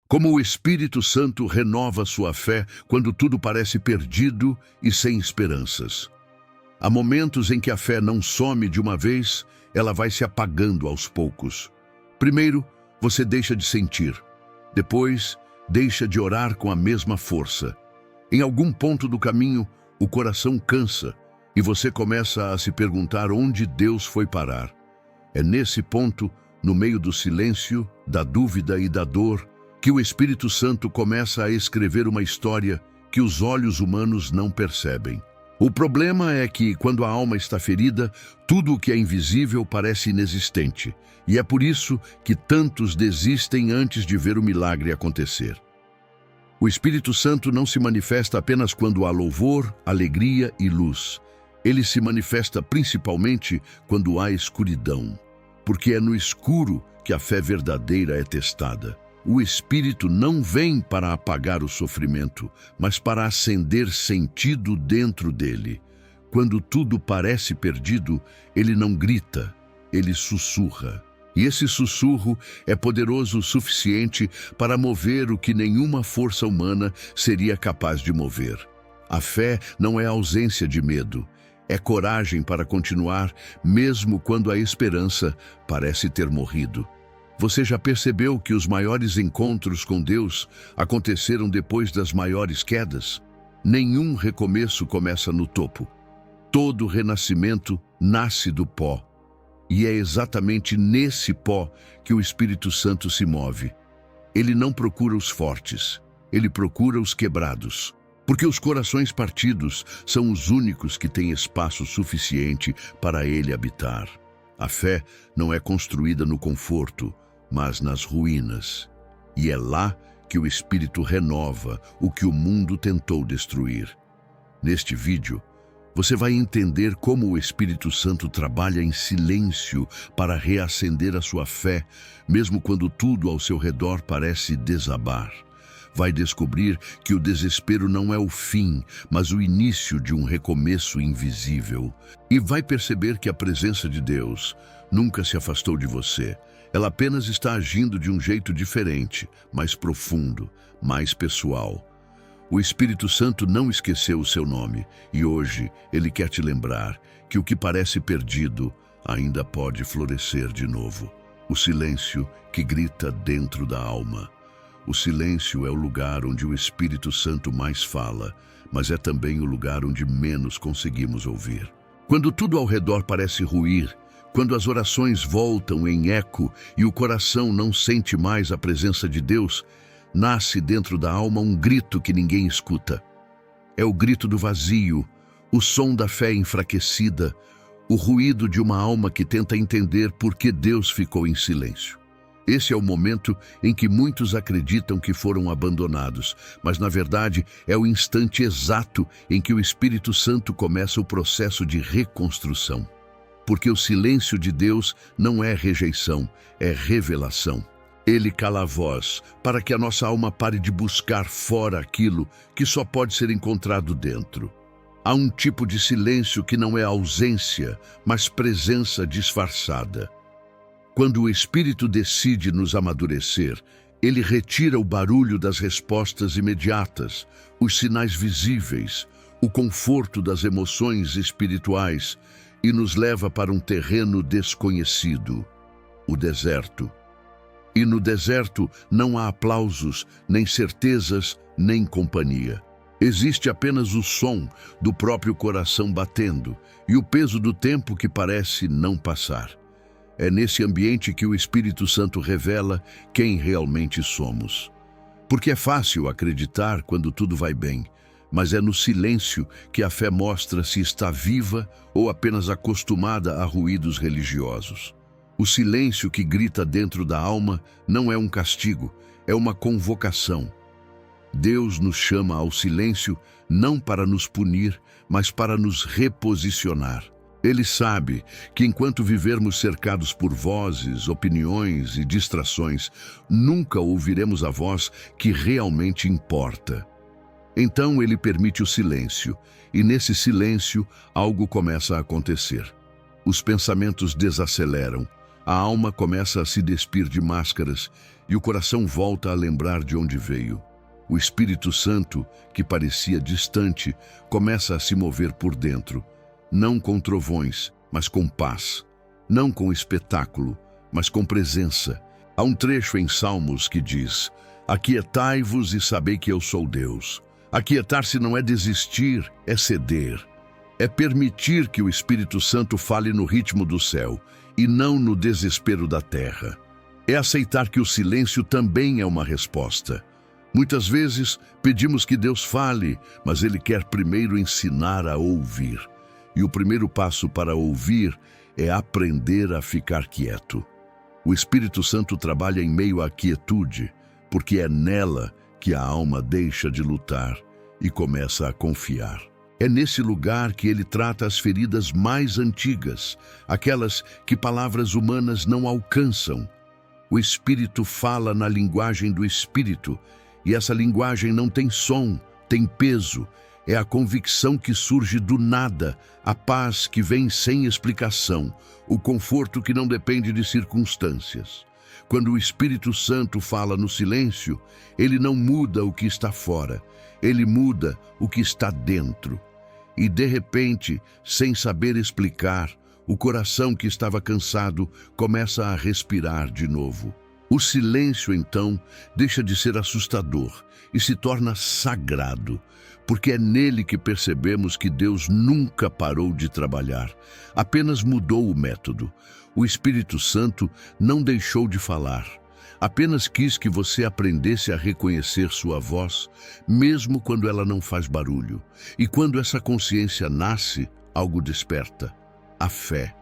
Como o Espírito Santo renova sua fé quando tudo parece perdido e sem esperanças. Há momentos em que a fé não some de uma vez, ela vai se apagando aos poucos. Primeiro, você deixa de sentir. Depois, deixa de orar com a mesma força. Em algum ponto do caminho, o coração cansa e você começa a se perguntar onde Deus foi parar. É nesse ponto, no meio do silêncio, da dúvida e da dor, que o Espírito Santo começa a escrever uma história que os olhos humanos não percebem. O problema é que, quando a alma está ferida, tudo o que é invisível parece inexistente, e é por isso que tantos desistem antes de ver o milagre acontecer. O Espírito Santo não se manifesta apenas quando há louvor, alegria e luz. Ele se manifesta principalmente quando há escuridão, porque é no escuro que a fé verdadeira é testada. O Espírito não vem para apagar o sofrimento, mas para acender sentido dentro dele. Quando tudo parece perdido, ele não grita, ele sussurra. E esse sussurro é poderoso o suficiente para mover o que nenhuma força humana seria capaz de mover. A fé não é ausência de medo, é coragem para continuar, mesmo quando a esperança parece ter morrido. Você já percebeu que os maiores encontros com Deus aconteceram depois das maiores quedas? Nenhum recomeço começa no topo. Todo renascimento nasce do pó. E é exatamente nesse pó que o Espírito Santo se move. Ele não procura os fortes, ele procura os quebrados. Porque os corações partidos são os únicos que têm espaço suficiente para ele habitar. A fé não é construída no conforto, mas nas ruínas. E é lá que o Espírito renova o que o mundo tentou destruir. Neste vídeo, você vai entender como o Espírito Santo trabalha em silêncio para reacender a sua fé, mesmo quando tudo ao seu redor parece desabar. Vai descobrir que o desespero não é o fim, mas o início de um recomeço invisível. E vai perceber que a presença de Deus nunca se afastou de você. Ela apenas está agindo de um jeito diferente, mais profundo, mais pessoal. O Espírito Santo não esqueceu o seu nome e hoje ele quer te lembrar que o que parece perdido ainda pode florescer de novo. O silêncio que grita dentro da alma. O silêncio é o lugar onde o Espírito Santo mais fala, mas é também o lugar onde menos conseguimos ouvir. Quando tudo ao redor parece ruir, quando as orações voltam em eco e o coração não sente mais a presença de Deus, nasce dentro da alma um grito que ninguém escuta. É o grito do vazio, o som da fé enfraquecida, o ruído de uma alma que tenta entender por que Deus ficou em silêncio. Esse é o momento em que muitos acreditam que foram abandonados, mas na verdade é o instante exato em que o Espírito Santo começa o processo de reconstrução. Porque o silêncio de Deus não é rejeição, é revelação. Ele cala a voz para que a nossa alma pare de buscar fora aquilo que só pode ser encontrado dentro. Há um tipo de silêncio que não é ausência, mas presença disfarçada. Quando o Espírito decide nos amadurecer, ele retira o barulho das respostas imediatas, os sinais visíveis, o conforto das emoções espirituais e nos leva para um terreno desconhecido, o deserto. E no deserto não há aplausos, nem certezas, nem companhia. Existe apenas o som do próprio coração batendo e o peso do tempo que parece não passar. É nesse ambiente que o Espírito Santo revela quem realmente somos. Porque é fácil acreditar quando tudo vai bem, mas é no silêncio que a fé mostra se está viva ou apenas acostumada a ruídos religiosos. O silêncio que grita dentro da alma não é um castigo, é uma convocação. Deus nos chama ao silêncio não para nos punir, mas para nos reposicionar. Ele sabe que enquanto vivermos cercados por vozes, opiniões e distrações, nunca ouviremos a voz que realmente importa. Então ele permite o silêncio, e nesse silêncio algo começa a acontecer. Os pensamentos desaceleram, A alma começa a se despir de máscaras e o coração volta a lembrar de onde veio. O Espírito Santo, que parecia distante, começa a se mover por dentro, não com trovões, mas com paz, não com espetáculo, mas com presença. Há um trecho em Salmos que diz: aquietai-vos e sabei que eu sou Deus. Aquietar-se não é desistir, é ceder. É permitir que o Espírito Santo fale no ritmo do céu e não no desespero da terra. É aceitar que o silêncio também é uma resposta. Muitas vezes pedimos que Deus fale, mas Ele quer primeiro ensinar a ouvir. E o primeiro passo para ouvir é aprender a ficar quieto. O Espírito Santo trabalha em meio à quietude, porque é nela que a alma deixa de lutar e começa a confiar. É nesse lugar que ele trata as feridas mais antigas, aquelas que palavras humanas não alcançam. O Espírito fala na linguagem do Espírito, e essa linguagem não tem som, tem peso. É a convicção que surge do nada, a paz que vem sem explicação, o conforto que não depende de circunstâncias. Quando o Espírito Santo fala no silêncio, ele não muda o que está fora, ele muda o que está dentro. E de repente, sem saber explicar, o coração que estava cansado começa a respirar de novo. O silêncio, então, deixa de ser assustador e se torna sagrado, porque é nele que percebemos que Deus nunca parou de trabalhar, apenas mudou o método. O Espírito Santo não deixou de falar, apenas quis que você aprendesse a reconhecer sua voz, mesmo quando ela não faz barulho. E quando essa consciência nasce, algo desperta: a fé.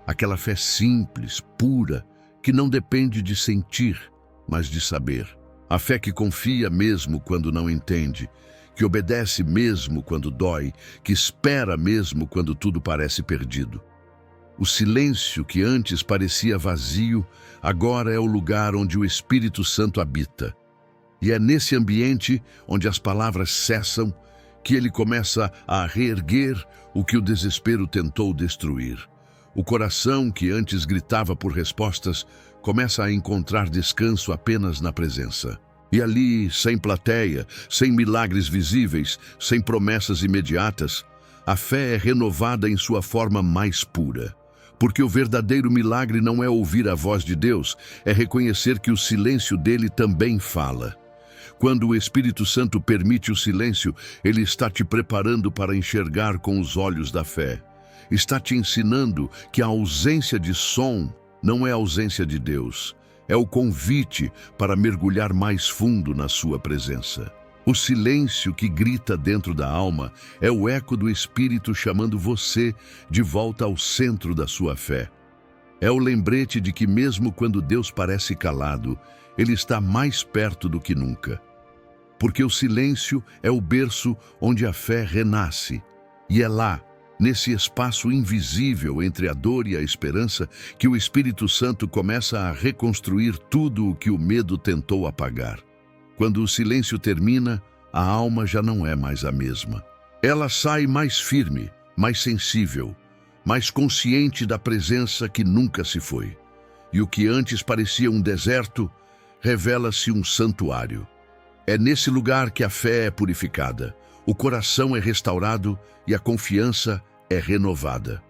Aquela fé simples, pura, que não depende de sentir, mas de saber. A fé que confia mesmo quando não entende, que obedece mesmo quando dói, que espera mesmo quando tudo parece perdido. O silêncio que antes parecia vazio, agora é o lugar onde o Espírito Santo habita. E é nesse ambiente onde as palavras cessam que ele começa a reerguer o que o desespero tentou destruir. O coração que antes gritava por respostas começa a encontrar descanso apenas na presença. E ali, sem plateia, sem milagres visíveis, sem promessas imediatas, a fé é renovada em sua forma mais pura. Porque o verdadeiro milagre não é ouvir a voz de Deus, é reconhecer que o silêncio dele também fala. Quando o Espírito Santo permite o silêncio, ele está te preparando para enxergar com os olhos da fé. Está te ensinando que a ausência de som não é a ausência de Deus. É o convite para mergulhar mais fundo na sua presença. O silêncio que grita dentro da alma é o eco do Espírito chamando você de volta ao centro da sua fé. É o lembrete de que mesmo quando Deus parece calado, Ele está mais perto do que nunca. Porque o silêncio é o berço onde a fé renasce. E é lá, nesse espaço invisível entre a dor e a esperança, que o Espírito Santo começa a reconstruir tudo o que o medo tentou apagar. Quando o silêncio termina, a alma já não é mais a mesma. Ela sai mais firme, mais sensível, mais consciente da presença que nunca se foi. E o que antes parecia um deserto, revela-se um santuário. É nesse lugar que a fé é purificada, o coração é restaurado e a confiança é renovada.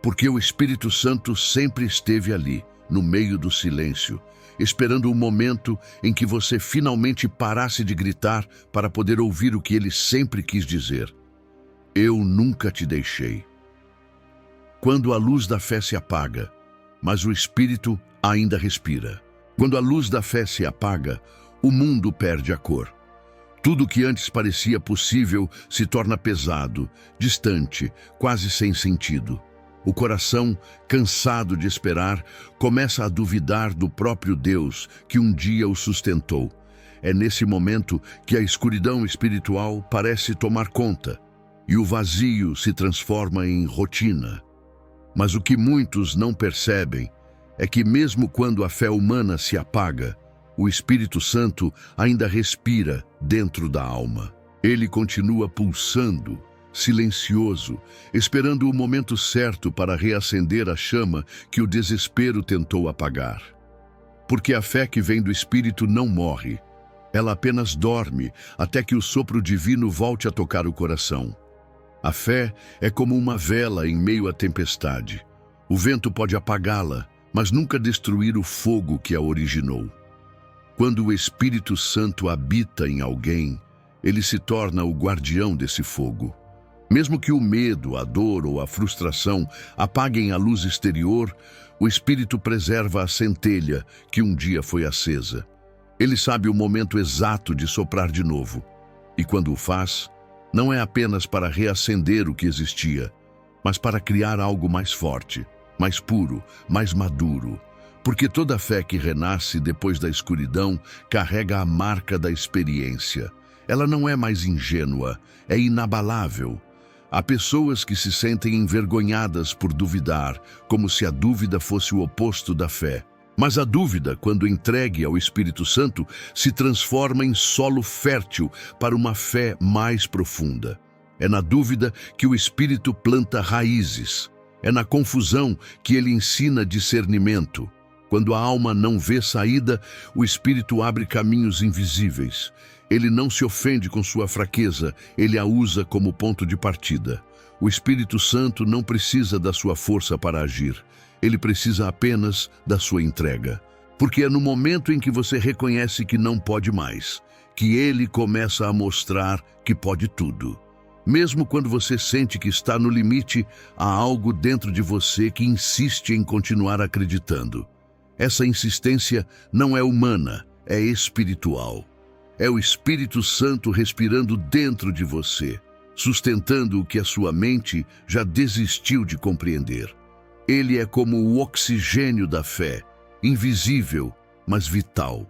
Porque o Espírito Santo sempre esteve ali, no meio do silêncio, esperando o momento em que você finalmente parasse de gritar para poder ouvir o que ele sempre quis dizer: eu nunca te deixei. Quando a luz da fé se apaga, mas o Espírito ainda respira. Quando a luz da fé se apaga, o mundo perde a cor. Tudo que antes parecia possível se torna pesado, distante, quase sem sentido. O coração, cansado de esperar, começa a duvidar do próprio Deus que um dia o sustentou. É nesse momento que a escuridão espiritual parece tomar conta e o vazio se transforma em rotina. Mas o que muitos não percebem é que mesmo quando a fé humana se apaga, o Espírito Santo ainda respira dentro da alma. Ele continua pulsando, silencioso, esperando o momento certo para reacender a chama que o desespero tentou apagar. Porque a fé que vem do Espírito não morre, ela apenas dorme até que o sopro divino volte a tocar o coração. A fé é como uma vela em meio à tempestade. O vento pode apagá-la, mas nunca destruir o fogo que a originou. Quando o Espírito Santo habita em alguém, ele se torna o guardião desse fogo. Mesmo que o medo, a dor ou a frustração apaguem a luz exterior, o Espírito preserva a centelha que um dia foi acesa. Ele sabe o momento exato de soprar de novo. E quando o faz, não é apenas para reacender o que existia, mas para criar algo mais forte, mais puro, mais maduro. Porque toda fé que renasce depois da escuridão carrega a marca da experiência. Ela não é mais ingênua, é inabalável. Há pessoas que se sentem envergonhadas por duvidar, como se a dúvida fosse o oposto da fé. Mas a dúvida, quando entregue ao Espírito Santo, se transforma em solo fértil para uma fé mais profunda. É na dúvida que o Espírito planta raízes. É na confusão que ele ensina discernimento. Quando a alma não vê saída, o Espírito abre caminhos invisíveis. Ele não se ofende com sua fraqueza, ele a usa como ponto de partida. O Espírito Santo não precisa da sua força para agir. Ele precisa apenas da sua entrega. Porque é no momento em que você reconhece que não pode mais, que ele começa a mostrar que pode tudo. Mesmo quando você sente que está no limite, há algo dentro de você que insiste em continuar acreditando. Essa insistência não é humana, é espiritual. É o Espírito Santo respirando dentro de você, sustentando o que a sua mente já desistiu de compreender. Ele é como o oxigênio da fé, invisível, mas vital.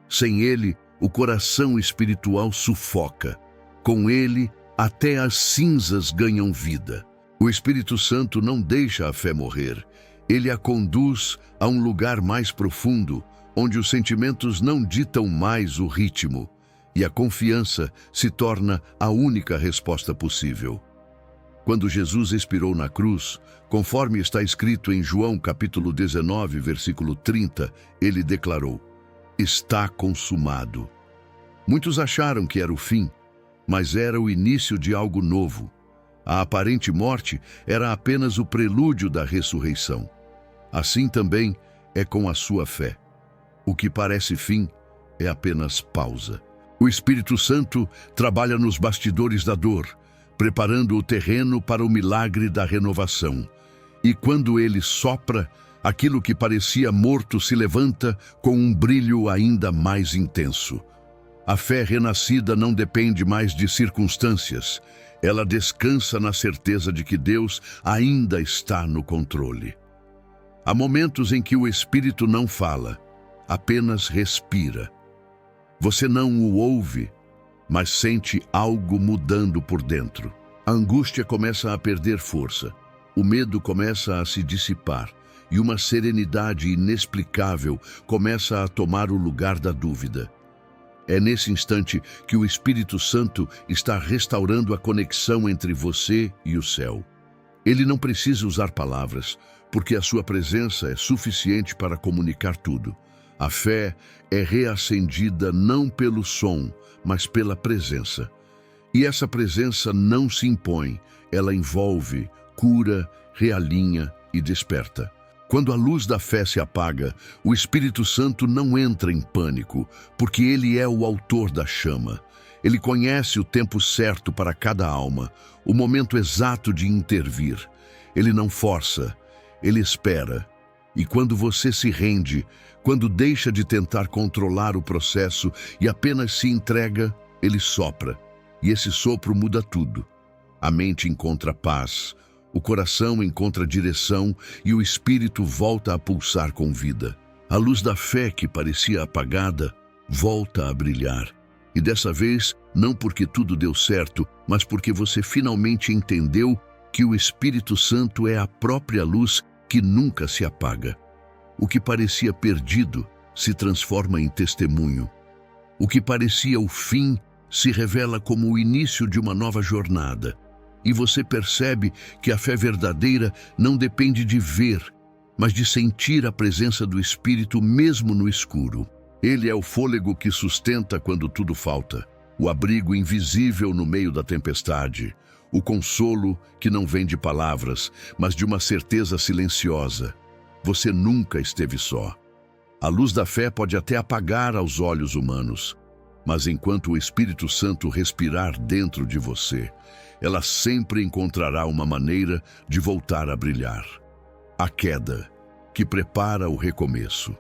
Sem ele, o coração espiritual sufoca. Com ele, até as cinzas ganham vida. O Espírito Santo não deixa a fé morrer. Ele a conduz a um lugar mais profundo, onde os sentimentos não ditam mais o ritmo, e a confiança se torna a única resposta possível. Quando Jesus expirou na cruz, conforme está escrito em João capítulo 19, versículo 30, ele declarou: "Está consumado." Muitos acharam que era o fim, mas era o início de algo novo. A aparente morte era apenas o prelúdio da ressurreição. Assim também é com a sua fé. O que parece fim é apenas pausa. O Espírito Santo trabalha nos bastidores da dor, preparando o terreno para o milagre da renovação. E quando ele sopra, aquilo que parecia morto se levanta com um brilho ainda mais intenso. A fé renascida não depende mais de circunstâncias. Ela descansa na certeza de que Deus ainda está no controle. Há momentos em que o Espírito não fala, apenas respira. Você não o ouve, mas sente algo mudando por dentro. A angústia começa a perder força, o medo começa a se dissipar e uma serenidade inexplicável começa a tomar o lugar da dúvida. É nesse instante que o Espírito Santo está restaurando a conexão entre você e o céu. Ele não precisa usar palavras, porque a sua presença é suficiente para comunicar tudo. A fé é reacendida não pelo som, mas pela presença. E essa presença não se impõe, ela envolve, cura, realinha e desperta. Quando a luz da fé se apaga, o Espírito Santo não entra em pânico, porque ele é o autor da chama. Ele conhece o tempo certo para cada alma, o momento exato de intervir. Ele não força, ele espera. E quando você se rende, quando deixa de tentar controlar o processo e apenas se entrega, ele sopra. E esse sopro muda tudo. A mente encontra paz, o coração encontra direção e o espírito volta a pulsar com vida. A luz da fé que parecia apagada volta a brilhar. E dessa vez, não porque tudo deu certo, mas porque você finalmente entendeu que o Espírito Santo é a própria luz que nunca se apaga. O que parecia perdido se transforma em testemunho. O que parecia o fim se revela como o início de uma nova jornada. E você percebe que a fé verdadeira não depende de ver, mas de sentir a presença do Espírito mesmo no escuro. Ele é o fôlego que sustenta quando tudo falta, o abrigo invisível no meio da tempestade, o consolo que não vem de palavras, mas de uma certeza silenciosa. Você nunca esteve só. A luz da fé pode até apagar aos olhos humanos, mas enquanto o Espírito Santo respirar dentro de você, ela sempre encontrará uma maneira de voltar a brilhar. A queda, que prepara o recomeço.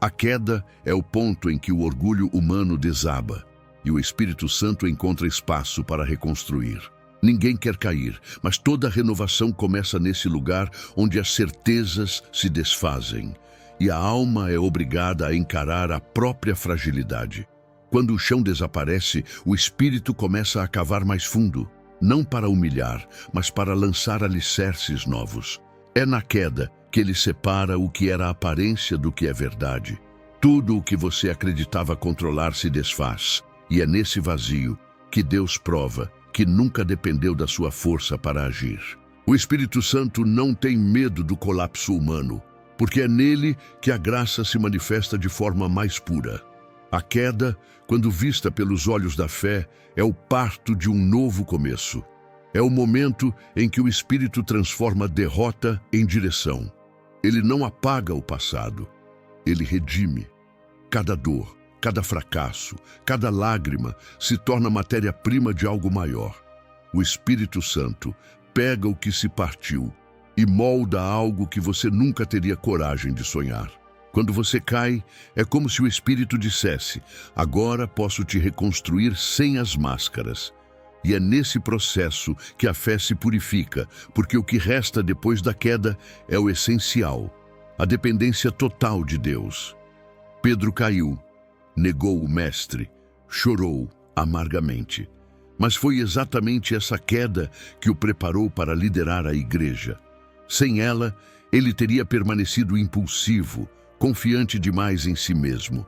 A queda é o ponto em que o orgulho humano desaba e o Espírito Santo encontra espaço para reconstruir. Ninguém quer cair, mas toda renovação começa nesse lugar onde as certezas se desfazem e a alma é obrigada a encarar a própria fragilidade. Quando o chão desaparece, o Espírito começa a cavar mais fundo, não para humilhar, mas para lançar alicerces novos. É na queda que ele separa o que era aparência do que é verdade. Tudo o que você acreditava controlar se desfaz, e é nesse vazio que Deus prova que nunca dependeu da sua força para agir. O Espírito Santo não tem medo do colapso humano, porque é nele que a graça se manifesta de forma mais pura. A queda, quando vista pelos olhos da fé, é o parto de um novo começo. É o momento em que o Espírito transforma derrota em direção. Ele não apaga o passado, ele redime. Cada dor, cada fracasso, cada lágrima se torna matéria-prima de algo maior. O Espírito Santo pega o que se partiu e molda algo que você nunca teria coragem de sonhar. Quando você cai, é como se o Espírito dissesse: agora posso te reconstruir sem as máscaras. E é nesse processo que a fé se purifica, porque o que resta depois da queda é o essencial, a dependência total de Deus. Pedro caiu, negou o Mestre, chorou amargamente. Mas foi exatamente essa queda que o preparou para liderar a igreja. Sem ela, ele teria permanecido impulsivo, confiante demais em si mesmo.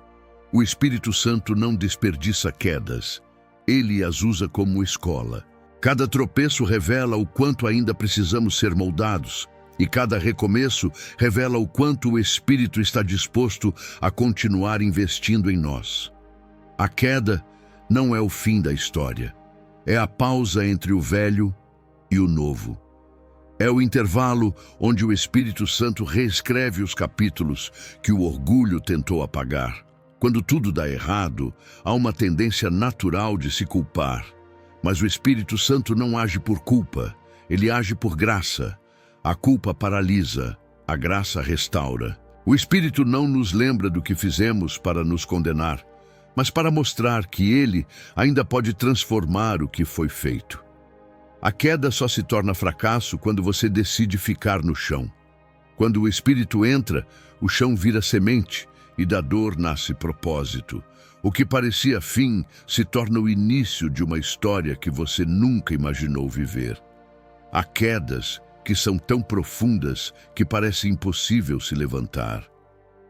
O Espírito Santo não desperdiça quedas. Ele as usa como escola. Cada tropeço revela o quanto ainda precisamos ser moldados, e cada recomeço revela o quanto o Espírito está disposto a continuar investindo em nós. A queda não é o fim da história. É a pausa entre o velho e o novo. É o intervalo onde o Espírito Santo reescreve os capítulos que o orgulho tentou apagar. Quando tudo dá errado, há uma tendência natural de se culpar. Mas o Espírito Santo não age por culpa, ele age por graça. A culpa paralisa, a graça restaura. O Espírito não nos lembra do que fizemos para nos condenar, mas para mostrar que ele ainda pode transformar o que foi feito. A queda só se torna fracasso quando você decide ficar no chão. Quando o Espírito entra, o chão vira semente, e da dor nasce propósito. O que parecia fim se torna o início de uma história que você nunca imaginou viver. Há quedas que são tão profundas que parece impossível se levantar.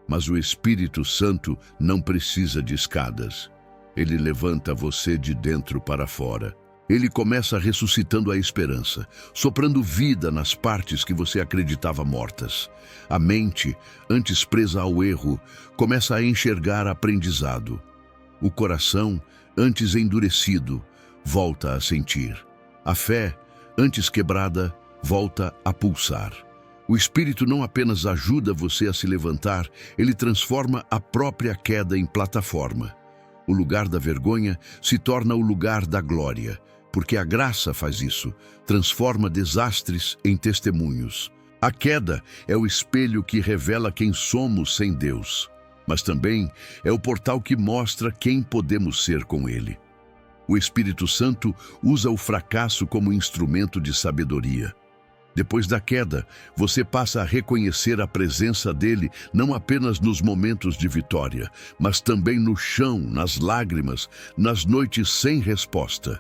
Mas o Espírito Santo não precisa de escadas. Ele levanta você de dentro para fora. Ele começa ressuscitando a esperança, soprando vida nas partes que você acreditava mortas. A mente, antes presa ao erro, começa a enxergar aprendizado. O coração, antes endurecido, volta a sentir. A fé, antes quebrada, volta a pulsar. O Espírito não apenas ajuda você a se levantar, ele transforma a própria queda em plataforma. O lugar da vergonha se torna o lugar da glória, porque a graça faz isso, transforma desastres em testemunhos. A queda é o espelho que revela quem somos sem Deus, mas também é o portal que mostra quem podemos ser com Ele. O Espírito Santo usa o fracasso como instrumento de sabedoria. Depois da queda, você passa a reconhecer a presença dele não apenas nos momentos de vitória, mas também no chão, nas lágrimas, nas noites sem resposta.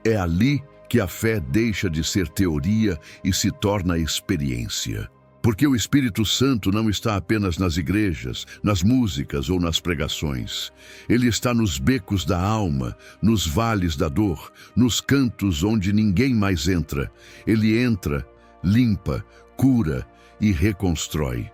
É ali que a fé deixa de ser teoria e se torna experiência. Porque o Espírito Santo não está apenas nas igrejas, nas músicas ou nas pregações. Ele está nos becos da alma, nos vales da dor, nos cantos onde ninguém mais entra. Ele entra, limpa, cura e reconstrói.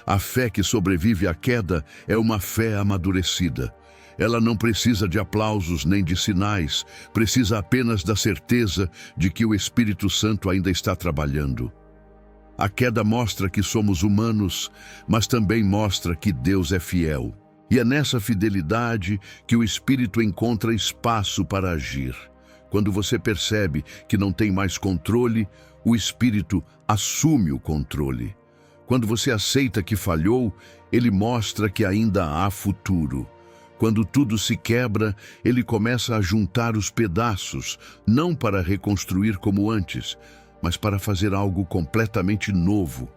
A fé que sobrevive à queda é uma fé amadurecida. Ela não precisa de aplausos nem de sinais, precisa apenas da certeza de que o Espírito Santo ainda está trabalhando. A queda mostra que somos humanos, mas também mostra que Deus é fiel. E é nessa fidelidade que o Espírito encontra espaço para agir. Quando você percebe que não tem mais controle, o Espírito assume o controle. Quando você aceita que falhou, ele mostra que ainda há futuro. Quando tudo se quebra, ele começa a juntar os pedaços, não para reconstruir como antes, mas para fazer algo completamente novo.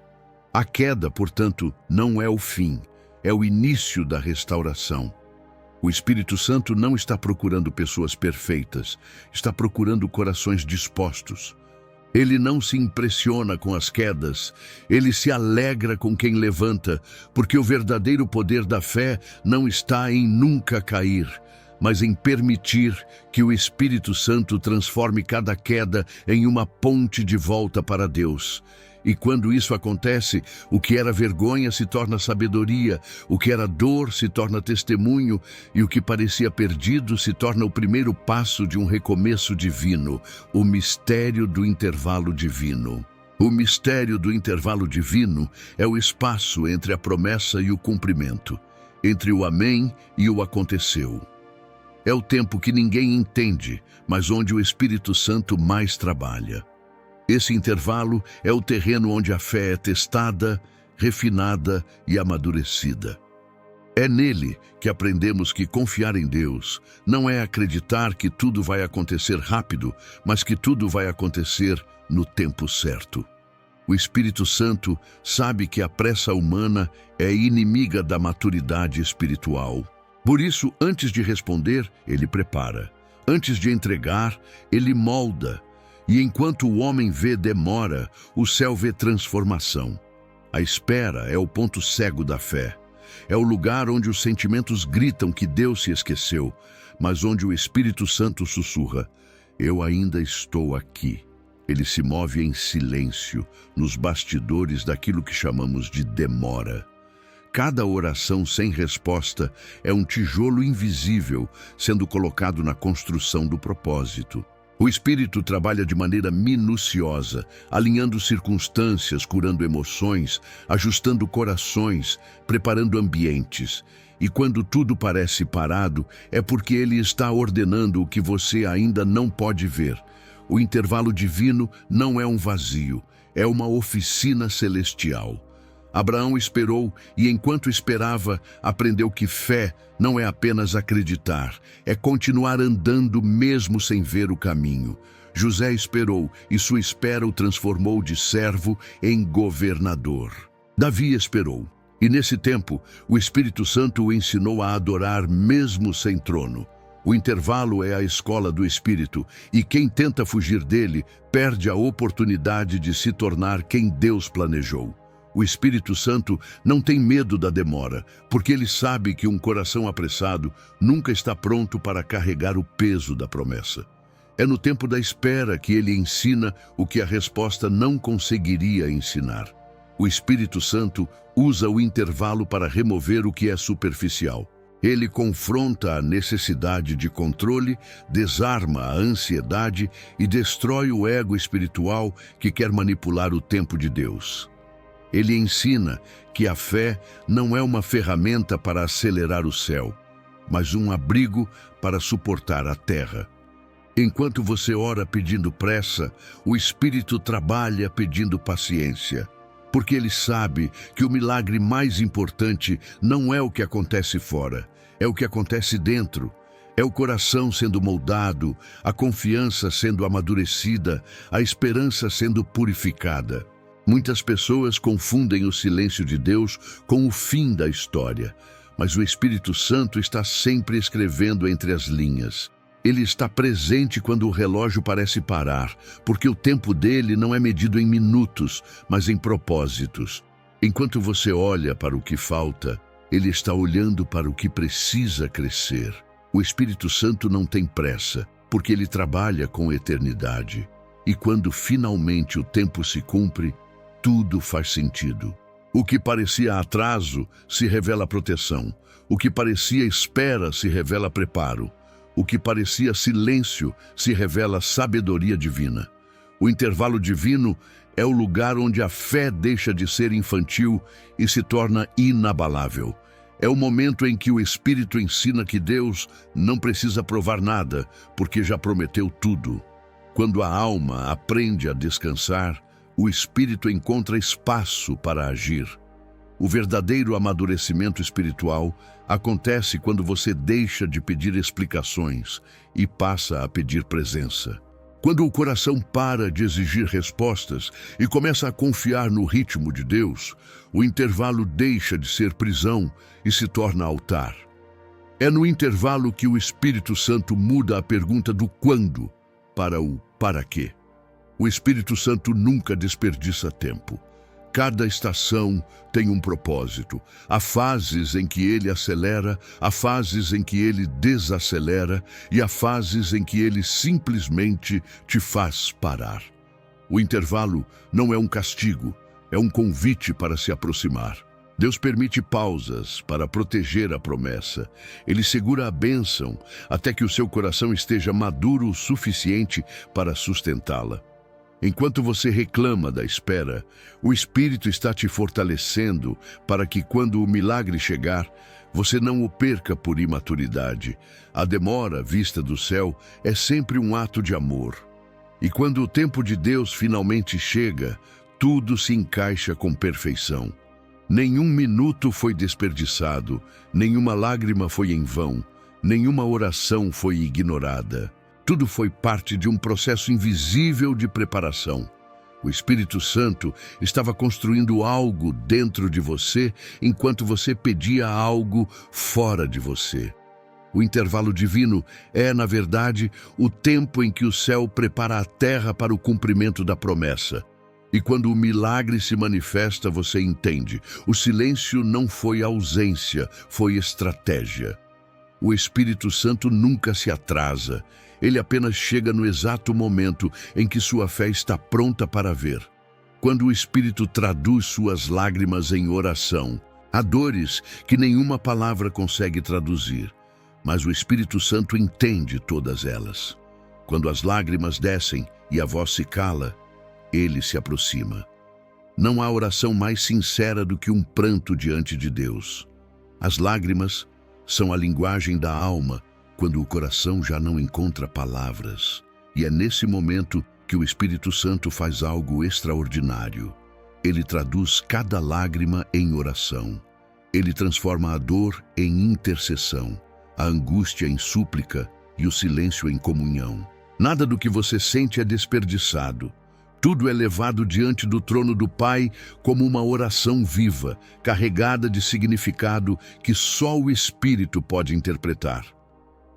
A queda, portanto, não é o fim, é o início da restauração. O Espírito Santo não está procurando pessoas perfeitas, está procurando corações dispostos. Ele não se impressiona com as quedas, ele se alegra com quem levanta, porque o verdadeiro poder da fé não está em nunca cair, mas em permitir que o Espírito Santo transforme cada queda em uma ponte de volta para Deus. E quando isso acontece, o que era vergonha se torna sabedoria, o que era dor se torna testemunho, e o que parecia perdido se torna o primeiro passo de um recomeço divino, o mistério do intervalo divino. O mistério do intervalo divino é o espaço entre a promessa e o cumprimento, entre o amém e o aconteceu. É o tempo que ninguém entende, mas onde o Espírito Santo mais trabalha. Esse intervalo é o terreno onde a fé é testada, refinada e amadurecida. É nele que aprendemos que confiar em Deus não é acreditar que tudo vai acontecer rápido, mas que tudo vai acontecer no tempo certo. O Espírito Santo sabe que a pressa humana é inimiga da maturidade espiritual. Por isso, antes de responder, ele prepara. Antes de entregar, ele molda. E enquanto o homem vê demora, o céu vê transformação. A espera é o ponto cego da fé. É o lugar onde os sentimentos gritam que Deus se esqueceu, mas onde o Espírito Santo sussurra: eu ainda estou aqui. Ele se move em silêncio, nos bastidores daquilo que chamamos de demora. Cada oração sem resposta é um tijolo invisível sendo colocado na construção do propósito. O Espírito trabalha de maneira minuciosa, alinhando circunstâncias, curando emoções, ajustando corações, preparando ambientes. E quando tudo parece parado, é porque ele está ordenando o que você ainda não pode ver. O intervalo divino não é um vazio, é uma oficina celestial. Abraão esperou e, enquanto esperava, aprendeu que fé não é apenas acreditar, é continuar andando mesmo sem ver o caminho. José esperou e sua espera o transformou de servo em governador. Davi esperou e, nesse tempo, o Espírito Santo o ensinou a adorar mesmo sem trono. O intervalo é a escola do Espírito e quem tenta fugir dele perde a oportunidade de se tornar quem Deus planejou. O Espírito Santo não tem medo da demora, porque ele sabe que um coração apressado nunca está pronto para carregar o peso da promessa. É no tempo da espera que ele ensina o que a resposta não conseguiria ensinar. O Espírito Santo usa o intervalo para remover o que é superficial. Ele confronta a necessidade de controle, desarma a ansiedade e destrói o ego espiritual que quer manipular o tempo de Deus. Ele ensina que a fé não é uma ferramenta para acelerar o céu, mas um abrigo para suportar a terra. Enquanto você ora pedindo pressa, o Espírito trabalha pedindo paciência, porque ele sabe que o milagre mais importante não é o que acontece fora, é o que acontece dentro. É o coração sendo moldado, a confiança sendo amadurecida, a esperança sendo purificada. Muitas pessoas confundem o silêncio de Deus com o fim da história, mas o Espírito Santo está sempre escrevendo entre as linhas. Ele está presente quando o relógio parece parar, porque o tempo dele não é medido em minutos, mas em propósitos. Enquanto você olha para o que falta, ele está olhando para o que precisa crescer. O Espírito Santo não tem pressa, porque ele trabalha com eternidade. E quando finalmente o tempo se cumpre, tudo faz sentido. O que parecia atraso se revela proteção. O que parecia espera se revela preparo. O que parecia silêncio se revela sabedoria divina. O intervalo divino é o lugar onde a fé deixa de ser infantil e se torna inabalável. É o momento em que o Espírito ensina que Deus não precisa provar nada, porque já prometeu tudo. Quando a alma aprende a descansar, o Espírito encontra espaço para agir. O verdadeiro amadurecimento espiritual acontece quando você deixa de pedir explicações e passa a pedir presença. Quando o coração para de exigir respostas e começa a confiar no ritmo de Deus, o intervalo deixa de ser prisão e se torna altar. É no intervalo que o Espírito Santo muda a pergunta do quando para o para quê. O Espírito Santo nunca desperdiça tempo. Cada estação tem um propósito. Há fases em que ele acelera, há fases em que ele desacelera e há fases em que ele simplesmente te faz parar. O intervalo não é um castigo, é um convite para se aproximar. Deus permite pausas para proteger a promessa. Ele segura a bênção até que o seu coração esteja maduro o suficiente para sustentá-la. Enquanto você reclama da espera, o Espírito está te fortalecendo para que, quando o milagre chegar, você não o perca por imaturidade. A demora vista do céu é sempre um ato de amor. E quando o tempo de Deus finalmente chega, tudo se encaixa com perfeição. Nenhum minuto foi desperdiçado, nenhuma lágrima foi em vão, nenhuma oração foi ignorada. Tudo foi parte de um processo invisível de preparação. O Espírito Santo estava construindo algo dentro de você enquanto você pedia algo fora de você. O intervalo divino é, na verdade, o tempo em que o céu prepara a terra para o cumprimento da promessa. E quando o milagre se manifesta, você entende. O silêncio não foi ausência, foi estratégia. O Espírito Santo nunca se atrasa. Ele apenas chega no exato momento em que sua fé está pronta para ver. Quando o Espírito traduz suas lágrimas em oração, há dores que nenhuma palavra consegue traduzir, mas o Espírito Santo entende todas elas. Quando as lágrimas descem e a voz se cala, ele se aproxima. Não há oração mais sincera do que um pranto diante de Deus. As lágrimas são a linguagem da alma, quando o coração já não encontra palavras. E é nesse momento que o Espírito Santo faz algo extraordinário. Ele traduz cada lágrima em oração. Ele transforma a dor em intercessão, a angústia em súplica e o silêncio em comunhão. Nada do que você sente é desperdiçado. Tudo é levado diante do trono do Pai como uma oração viva, carregada de significado que só o Espírito pode interpretar.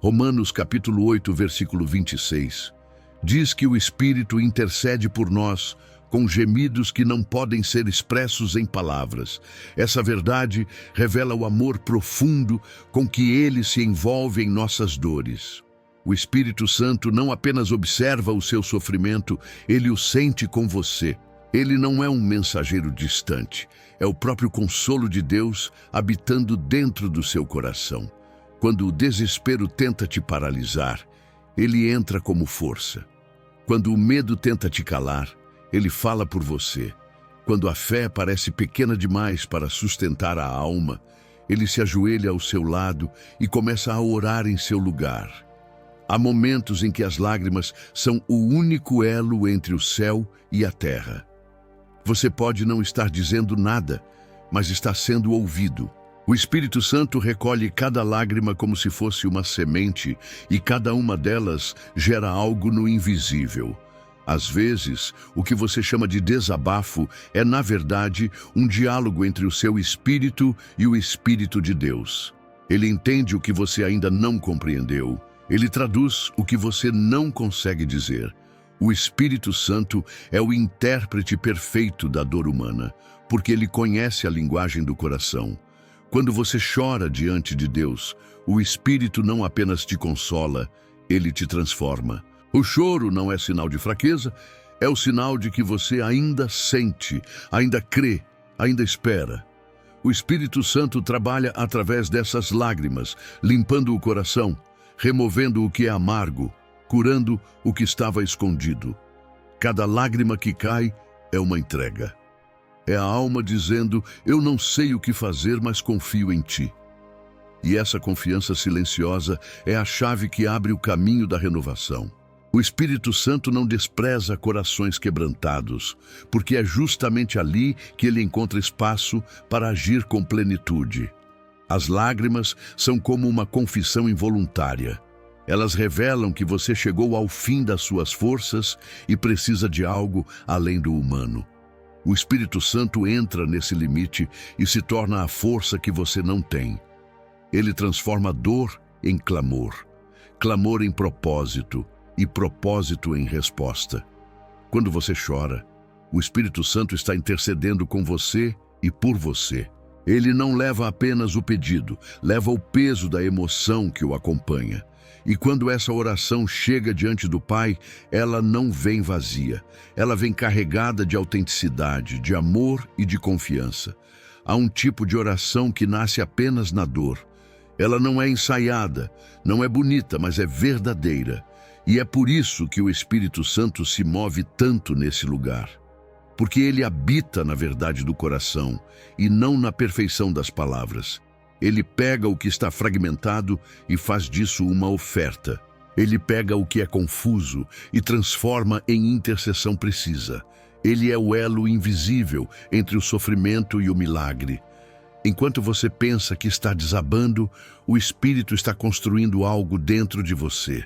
Romanos capítulo 8, versículo 26, diz que o Espírito intercede por nós com gemidos que não podem ser expressos em palavras. Essa verdade revela o amor profundo com que Ele se envolve em nossas dores. O Espírito Santo não apenas observa o seu sofrimento, ele o sente com você. Ele não é um mensageiro distante, é o próprio consolo de Deus habitando dentro do seu coração. Quando o desespero tenta te paralisar, ele entra como força. Quando o medo tenta te calar, ele fala por você. Quando a fé parece pequena demais para sustentar a alma, ele se ajoelha ao seu lado e começa a orar em seu lugar. Há momentos em que as lágrimas são o único elo entre o céu e a terra. Você pode não estar dizendo nada, mas está sendo ouvido. O Espírito Santo recolhe cada lágrima como se fosse uma semente e cada uma delas gera algo no invisível. Às vezes, o que você chama de desabafo é, na verdade, um diálogo entre o seu espírito e o Espírito de Deus. Ele entende o que você ainda não compreendeu Ele traduz o que você não consegue dizer. O Espírito Santo é o intérprete perfeito da dor humana, porque ele conhece a linguagem do coração. Quando você chora diante de Deus, o Espírito não apenas te consola, ele te transforma. O choro não é sinal de fraqueza, é o sinal de que você ainda sente, ainda crê, ainda espera. O Espírito Santo trabalha através dessas lágrimas, limpando o coração, removendo o que é amargo, curando o que estava escondido. Cada lágrima que cai é uma entrega. É a alma dizendo, eu não sei o que fazer, mas confio em ti. E essa confiança silenciosa é a chave que abre o caminho da renovação. O Espírito Santo não despreza corações quebrantados, porque é justamente ali que ele encontra espaço para agir com plenitude. As lágrimas são como uma confissão involuntária. Elas revelam que você chegou ao fim das suas forças e precisa de algo além do humano. O Espírito Santo entra nesse limite e se torna a força que você não tem. Ele transforma dor em clamor, clamor em propósito e propósito em resposta. Quando você chora, o Espírito Santo está intercedendo com você e por você. Ele não leva apenas o pedido, leva o peso da emoção que o acompanha. E quando essa oração chega diante do Pai, ela não vem vazia. Ela vem carregada de autenticidade, de amor e de confiança. Há um tipo de oração que nasce apenas na dor. Ela não é ensaiada, não é bonita, mas é verdadeira. E é por isso que o Espírito Santo se move tanto nesse lugar. Porque ele habita na verdade do coração e não na perfeição das palavras. Ele pega o que está fragmentado e faz disso uma oferta. Ele pega o que é confuso e transforma em intercessão precisa. Ele é o elo invisível entre o sofrimento e o milagre. Enquanto você pensa que está desabando, o Espírito está construindo algo dentro de você.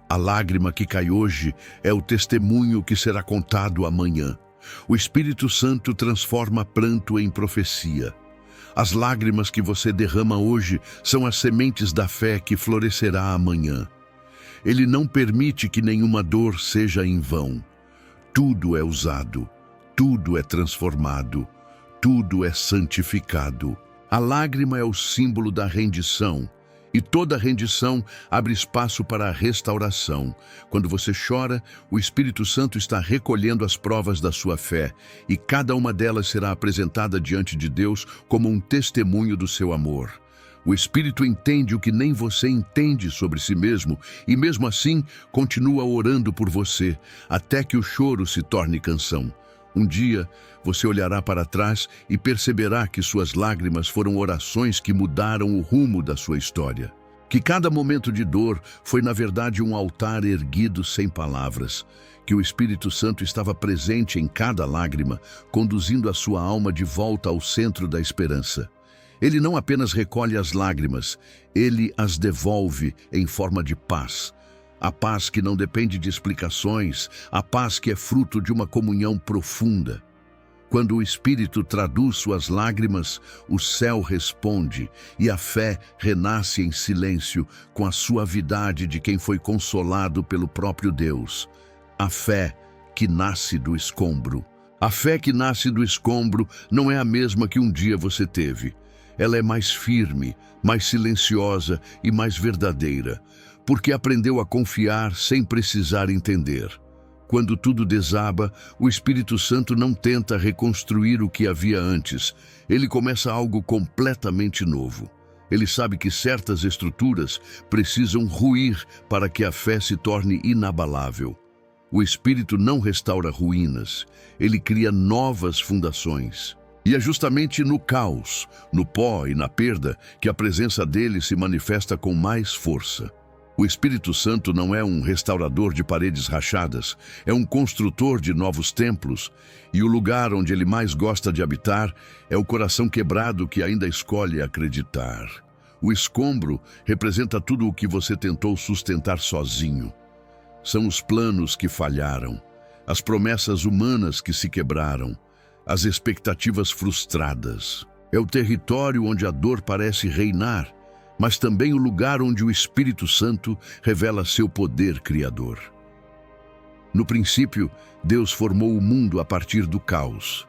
A lágrima que cai hoje é o testemunho que será contado amanhã. O Espírito Santo transforma pranto em profecia. As lágrimas que você derrama hoje são as sementes da fé que florescerá amanhã. Ele não permite que nenhuma dor seja em vão. Tudo é usado, tudo é transformado, tudo é santificado. A lágrima é o símbolo da rendição. E toda rendição abre espaço para a restauração. Quando você chora, o Espírito Santo está recolhendo as provas da sua fé, e cada uma delas será apresentada diante de Deus como um testemunho do seu amor. O Espírito entende o que nem você entende sobre si mesmo, e mesmo assim continua orando por você, até que o choro se torne canção. Um dia, você olhará para trás e perceberá que suas lágrimas foram orações que mudaram o rumo da sua história. Que cada momento de dor foi, na verdade, um altar erguido sem palavras. Que o Espírito Santo estava presente em cada lágrima, conduzindo a sua alma de volta ao centro da esperança. Ele não apenas recolhe as lágrimas, ele as devolve em forma de paz. A paz que não depende de explicações, a paz que é fruto de uma comunhão profunda. Quando o Espírito traduz suas lágrimas, o céu responde e a fé renasce em silêncio com a suavidade de quem foi consolado pelo próprio Deus. A fé que nasce do escombro. A fé que nasce do escombro não é a mesma que um dia você teve. Ela é mais firme, mais silenciosa e mais verdadeira, porque aprendeu a confiar sem precisar entender. Quando tudo desaba, o Espírito Santo não tenta reconstruir o que havia antes. Ele começa algo completamente novo. Ele sabe que certas estruturas precisam ruir para que a fé se torne inabalável. O Espírito não restaura ruínas, ele cria novas fundações. E é justamente no caos, no pó e na perda que a presença dele se manifesta com mais força. O Espírito Santo não é um restaurador de paredes rachadas, é um construtor de novos templos, e o lugar onde ele mais gosta de habitar é o coração quebrado que ainda escolhe acreditar. O escombro representa tudo o que você tentou sustentar sozinho. São os planos que falharam, as promessas humanas que se quebraram, as expectativas frustradas. É o território onde a dor parece reinar, mas também o lugar onde o Espírito Santo revela seu poder criador. No princípio, Deus formou o mundo a partir do caos.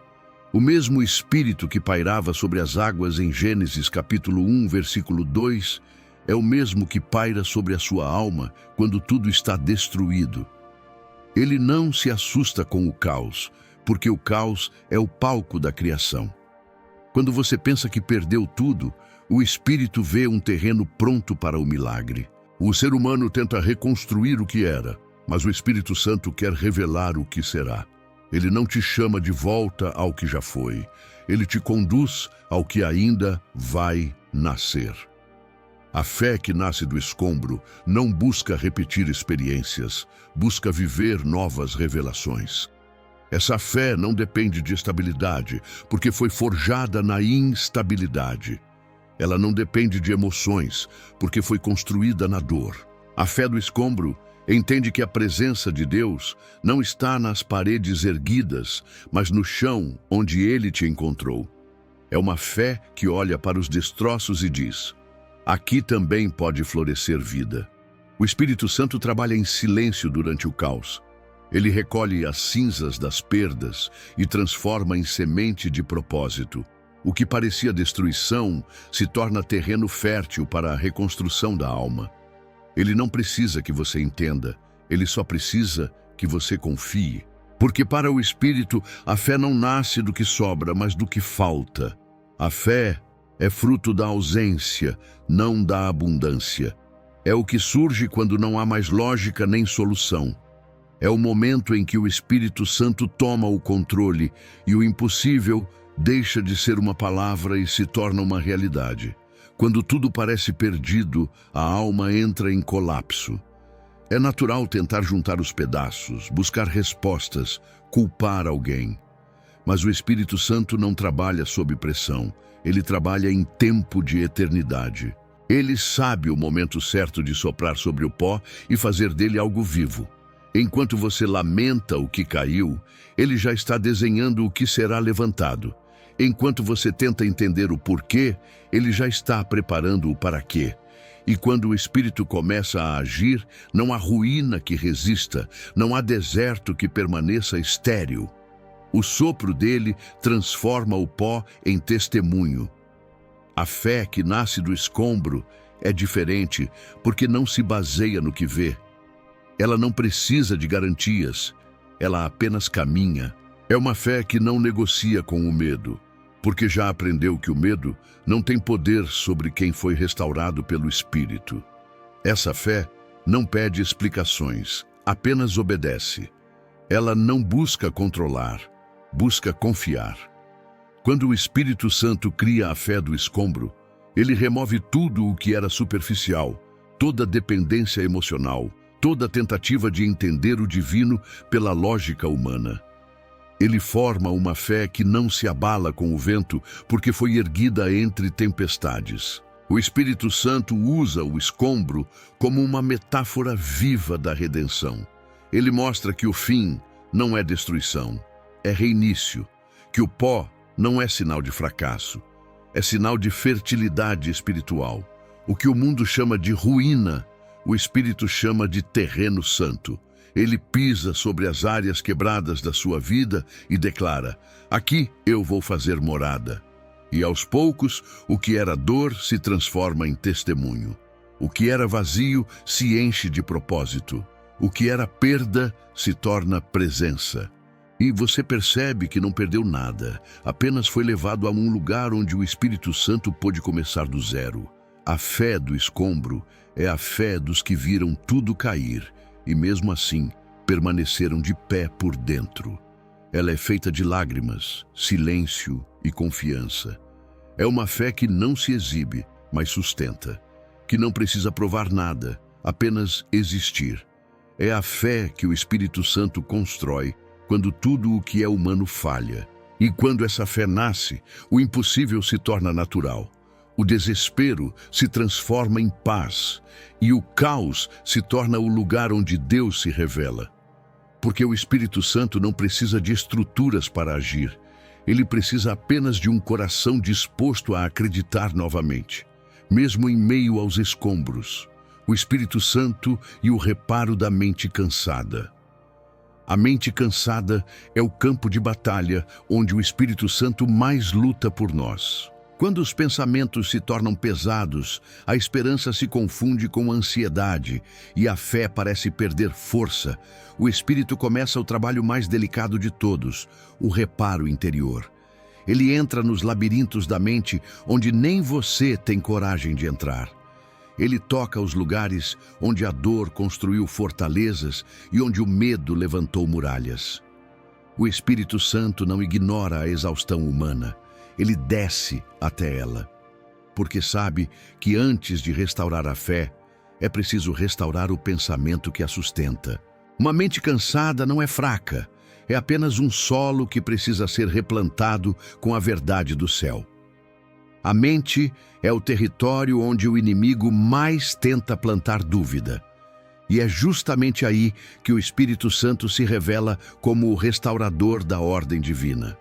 O mesmo Espírito que pairava sobre as águas em Gênesis capítulo 1, versículo 2, é o mesmo que paira sobre a sua alma quando tudo está destruído. Ele não se assusta com o caos, porque o caos é o palco da criação. Quando você pensa que perdeu tudo, o Espírito vê um terreno pronto para o milagre. O ser humano tenta reconstruir o que era, mas o Espírito Santo quer revelar o que será. Ele não te chama de volta ao que já foi. Ele te conduz ao que ainda vai nascer. A fé que nasce do escombro não busca repetir experiências, busca viver novas revelações. Essa fé não depende de estabilidade, porque foi forjada na instabilidade. Ela não depende de emoções, porque foi construída na dor. A fé do escombro entende que a presença de Deus não está nas paredes erguidas, mas no chão onde Ele te encontrou. É uma fé que olha para os destroços e diz: aqui também pode florescer vida. O Espírito Santo trabalha em silêncio durante o caos. Ele recolhe as cinzas das perdas e transforma em semente de propósito. O que parecia destruição se torna terreno fértil para a reconstrução da alma. Ele não precisa que você entenda, ele só precisa que você confie. Porque para o Espírito, a fé não nasce do que sobra, mas do que falta. A fé é fruto da ausência, não da abundância. É o que surge quando não há mais lógica nem solução. É o momento em que o Espírito Santo toma o controle e o impossível deixa de ser uma palavra e se torna uma realidade. Quando tudo parece perdido, a alma entra em colapso. É natural tentar juntar os pedaços, buscar respostas, culpar alguém. Mas o Espírito Santo não trabalha sob pressão. Ele trabalha em tempo de eternidade. Ele sabe o momento certo de soprar sobre o pó e fazer dele algo vivo. Enquanto você lamenta o que caiu, ele já está desenhando o que será levantado. Enquanto você tenta entender o porquê, ele já está preparando o para quê. E quando o Espírito começa a agir, não há ruína que resista, não há deserto que permaneça estéril. O sopro dele transforma o pó em testemunho. A fé que nasce do escombro é diferente porque não se baseia no que vê. Ela não precisa de garantias, ela apenas caminha. É uma fé que não negocia com o medo, porque já aprendeu que o medo não tem poder sobre quem foi restaurado pelo Espírito. Essa fé não pede explicações, apenas obedece. Ela não busca controlar, busca confiar. Quando o Espírito Santo cria a fé do escombro, ele remove tudo o que era superficial, toda dependência emocional, toda tentativa de entender o divino pela lógica humana. Ele forma uma fé que não se abala com o vento, porque foi erguida entre tempestades. O Espírito Santo usa o escombro como uma metáfora viva da redenção. Ele mostra que o fim não é destruição, é reinício, que o pó não é sinal de fracasso, é sinal de fertilidade espiritual. O que o mundo chama de ruína, o Espírito chama de terreno santo. Ele pisa sobre as áreas quebradas da sua vida e declara: aqui eu vou fazer morada. E aos poucos, o que era dor se transforma em testemunho. O que era vazio se enche de propósito. O que era perda se torna presença. E você percebe que não perdeu nada, apenas foi levado a um lugar onde o Espírito Santo pôde começar do zero. A fé do escombro é a fé dos que viram tudo cair e, mesmo assim, permaneceram de pé por dentro. Ela é feita de lágrimas, silêncio e confiança. É uma fé que não se exibe, mas sustenta, que não precisa provar nada, apenas existir. É a fé que o Espírito Santo constrói quando tudo o que é humano falha. E quando essa fé nasce, o impossível se torna natural. O desespero se transforma em paz e o caos se torna o lugar onde Deus se revela. Porque o Espírito Santo não precisa de estruturas para agir. Ele precisa apenas de um coração disposto a acreditar novamente. mesmo em meio aos escombros, o Espírito Santo e o reparo da mente cansada. A mente cansada é o campo de batalha onde o Espírito Santo mais luta por nós. Quando os pensamentos se tornam pesados, a esperança se confunde com a ansiedade e a fé parece perder força, o Espírito começa o trabalho mais delicado de todos, o reparo interior. Ele entra nos labirintos da mente onde nem você tem coragem de entrar. Ele toca os lugares onde a dor construiu fortalezas e onde o medo levantou muralhas. O Espírito Santo não ignora a exaustão humana. Ele desce até ela, porque sabe que antes de restaurar a fé, é preciso restaurar o pensamento que a sustenta. Uma mente cansada não é fraca, é apenas um solo que precisa ser replantado com a verdade do céu. A mente é o território onde o inimigo mais tenta plantar dúvida. E é justamente aí que o Espírito Santo se revela como o restaurador da ordem divina.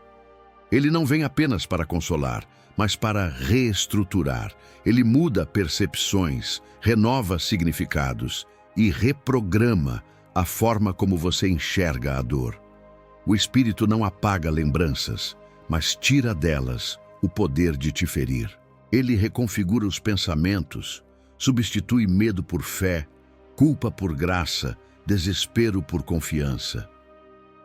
Ele não vem apenas para consolar, mas para reestruturar. Ele muda percepções, renova significados e reprograma a forma como você enxerga a dor. O Espírito não apaga lembranças, mas tira delas o poder de te ferir. Ele reconfigura os pensamentos, substitui medo por fé, culpa por graça, desespero por confiança.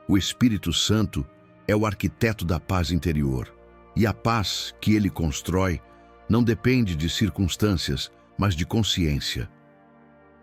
O Espírito Santo é o arquiteto da paz interior, e a paz que ele constrói não depende de circunstâncias, mas de consciência.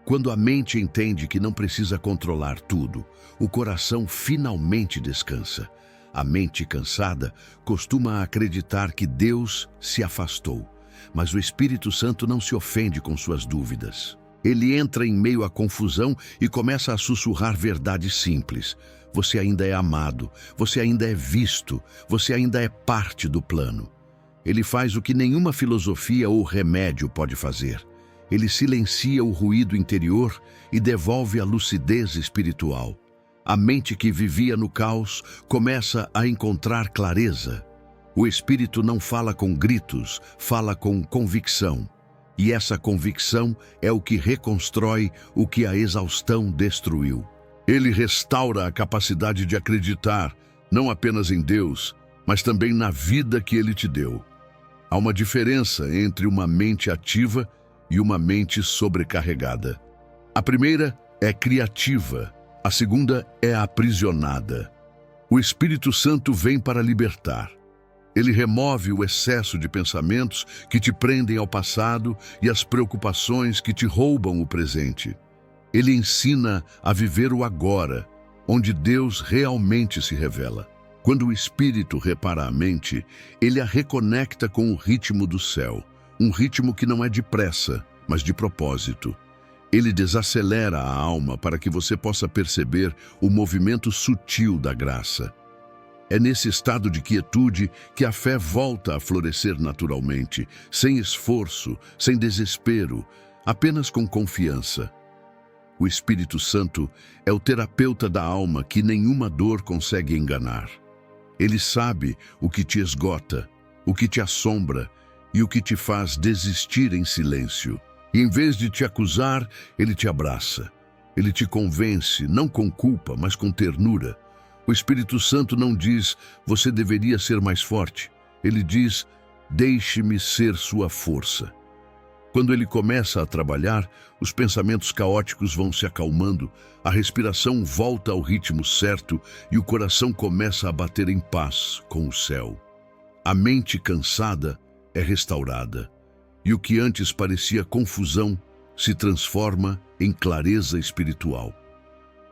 Quando a mente entende que não precisa controlar tudo, o coração finalmente descansa. A mente cansada costuma acreditar que Deus se afastou, mas o Espírito Santo não se ofende com suas dúvidas. Ele entra em meio à confusão e começa a sussurrar verdades simples. Você ainda é amado, você ainda é visto, você ainda é parte do plano. Ele faz o que nenhuma filosofia ou remédio pode fazer. Ele silencia o ruído interior e devolve a lucidez espiritual. A mente que vivia no caos começa a encontrar clareza. O Espírito não fala com gritos, fala com convicção. E essa convicção é o que reconstrói o que a exaustão destruiu. Ele restaura a capacidade de acreditar, não apenas em Deus, mas também na vida que Ele te deu. Há uma diferença entre uma mente ativa e uma mente sobrecarregada. A primeira é criativa, a segunda é aprisionada. O Espírito Santo vem para libertar. Ele remove o excesso de pensamentos que te prendem ao passado e as preocupações que te roubam o presente. Ele ensina a viver o agora, onde Deus realmente se revela. Quando o Espírito repara a mente, ele a reconecta com o ritmo do céu, um ritmo que não é de pressa, mas de propósito. Ele desacelera a alma para que você possa perceber o movimento sutil da graça. É nesse estado de quietude que a fé volta a florescer naturalmente, sem esforço, sem desespero, apenas com confiança. O Espírito Santo é o terapeuta da alma que nenhuma dor consegue enganar. Ele sabe o que te esgota, o que te assombra e o que te faz desistir em silêncio. E em vez de te acusar, ele te abraça. Ele te convence, não com culpa, mas com ternura. O Espírito Santo não diz, você deveria ser mais forte. Ele diz, deixe-me ser sua força. Quando ele começa a trabalhar, os pensamentos caóticos vão se acalmando, a respiração volta ao ritmo certo e o coração começa a bater em paz com o céu. A mente cansada é restaurada, e o que antes parecia confusão se transforma em clareza espiritual.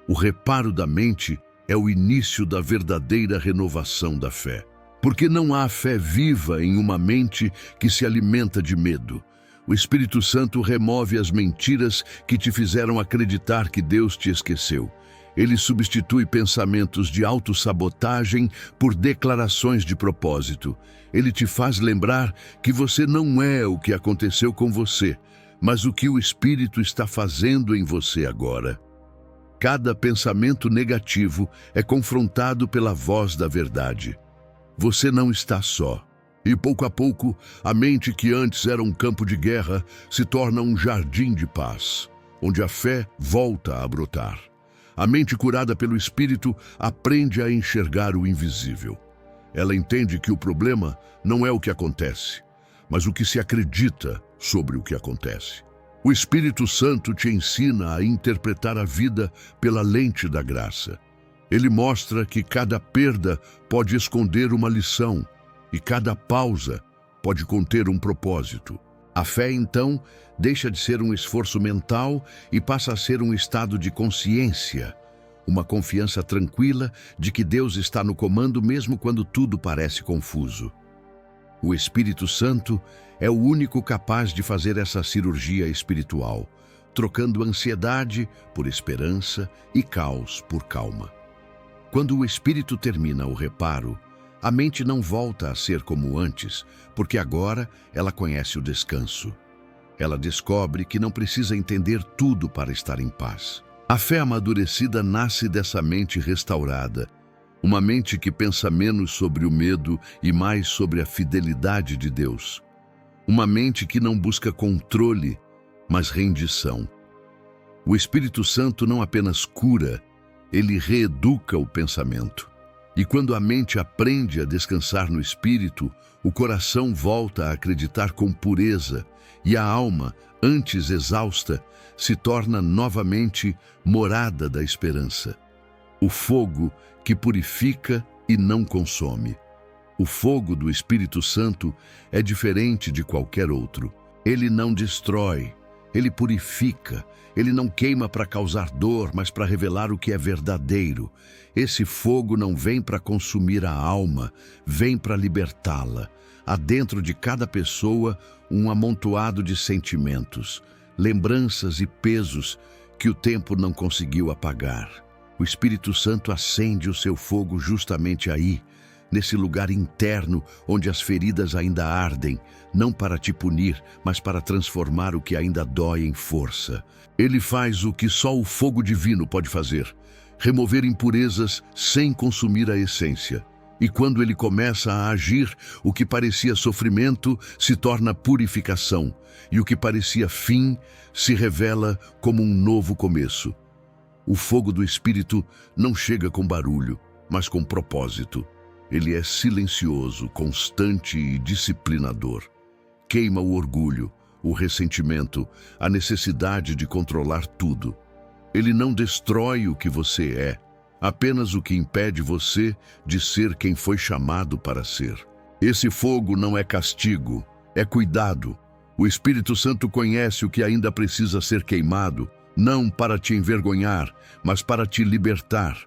O reparo da mente é o início da verdadeira renovação da fé. Porque não há fé viva em uma mente que se alimenta de medo. O Espírito Santo remove as mentiras que te fizeram acreditar que Deus te esqueceu. Ele substitui pensamentos de autossabotagem por declarações de propósito. Ele te faz lembrar que você não é o que aconteceu com você, mas o que o Espírito está fazendo em você agora. Cada pensamento negativo é confrontado pela voz da verdade. Você não está só. E pouco a pouco, a mente que antes era um campo de guerra se torna um jardim de paz, onde a fé volta a brotar. A mente curada pelo Espírito aprende a enxergar o invisível. Ela entende que o problema não é o que acontece, mas o que se acredita sobre o que acontece. O Espírito Santo te ensina a interpretar a vida pela lente da graça. Ele mostra que cada perda pode esconder uma lição e cada pausa pode conter um propósito. A fé, então, deixa de ser um esforço mental e passa a ser um estado de consciência, uma confiança tranquila de que Deus está no comando mesmo quando tudo parece confuso. O Espírito Santo é o único capaz de fazer essa cirurgia espiritual, trocando ansiedade por esperança e caos por calma. Quando o Espírito termina o reparo, a mente não volta a ser como antes, porque agora ela conhece o descanso. Ela descobre que não precisa entender tudo para estar em paz. A fé amadurecida nasce dessa mente restaurada, uma mente que pensa menos sobre o medo e mais sobre a fidelidade de Deus. Uma mente que não busca controle, mas rendição. O Espírito Santo não apenas cura, ele reeduca o pensamento. E quando a mente aprende a descansar no Espírito, o coração volta a acreditar com pureza e a alma, antes exausta, se torna novamente morada da esperança. O fogo que purifica e não consome. O fogo do Espírito Santo é diferente de qualquer outro. Ele não destrói, ele purifica. Ele não queima para causar dor, mas para revelar o que é verdadeiro. Esse fogo não vem para consumir a alma, vem para libertá-la. Há dentro de cada pessoa um amontoado de sentimentos, lembranças e pesos que o tempo não conseguiu apagar. O Espírito Santo acende o seu fogo justamente aí, nesse lugar interno onde as feridas ainda ardem, não para te punir, mas para transformar o que ainda dói em força. Ele faz o que só o fogo divino pode fazer, remover impurezas sem consumir a essência. E quando ele começa a agir, o que parecia sofrimento se torna purificação, e o que parecia fim se revela como um novo começo. O fogo do Espírito não chega com barulho, mas com propósito. Ele é silencioso, constante e disciplinador. Queima o orgulho, o ressentimento, a necessidade de controlar tudo. Ele não destrói o que você é, apenas o que impede você de ser quem foi chamado para ser. Esse fogo não é castigo, é cuidado. O Espírito Santo conhece o que ainda precisa ser queimado, não para te envergonhar, mas para te libertar.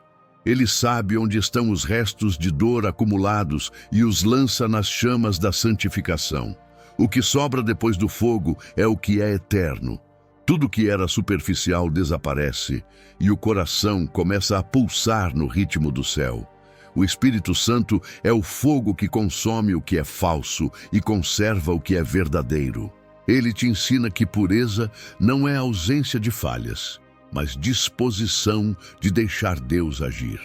Ele sabe onde estão os restos de dor acumulados e os lança nas chamas da santificação. O que sobra depois do fogo é o que é eterno. Tudo que era superficial desaparece e o coração começa a pulsar no ritmo do céu. O Espírito Santo é o fogo que consome o que é falso e conserva o que é verdadeiro. Ele te ensina que pureza não é ausência de falhas, mas disposição de deixar Deus agir.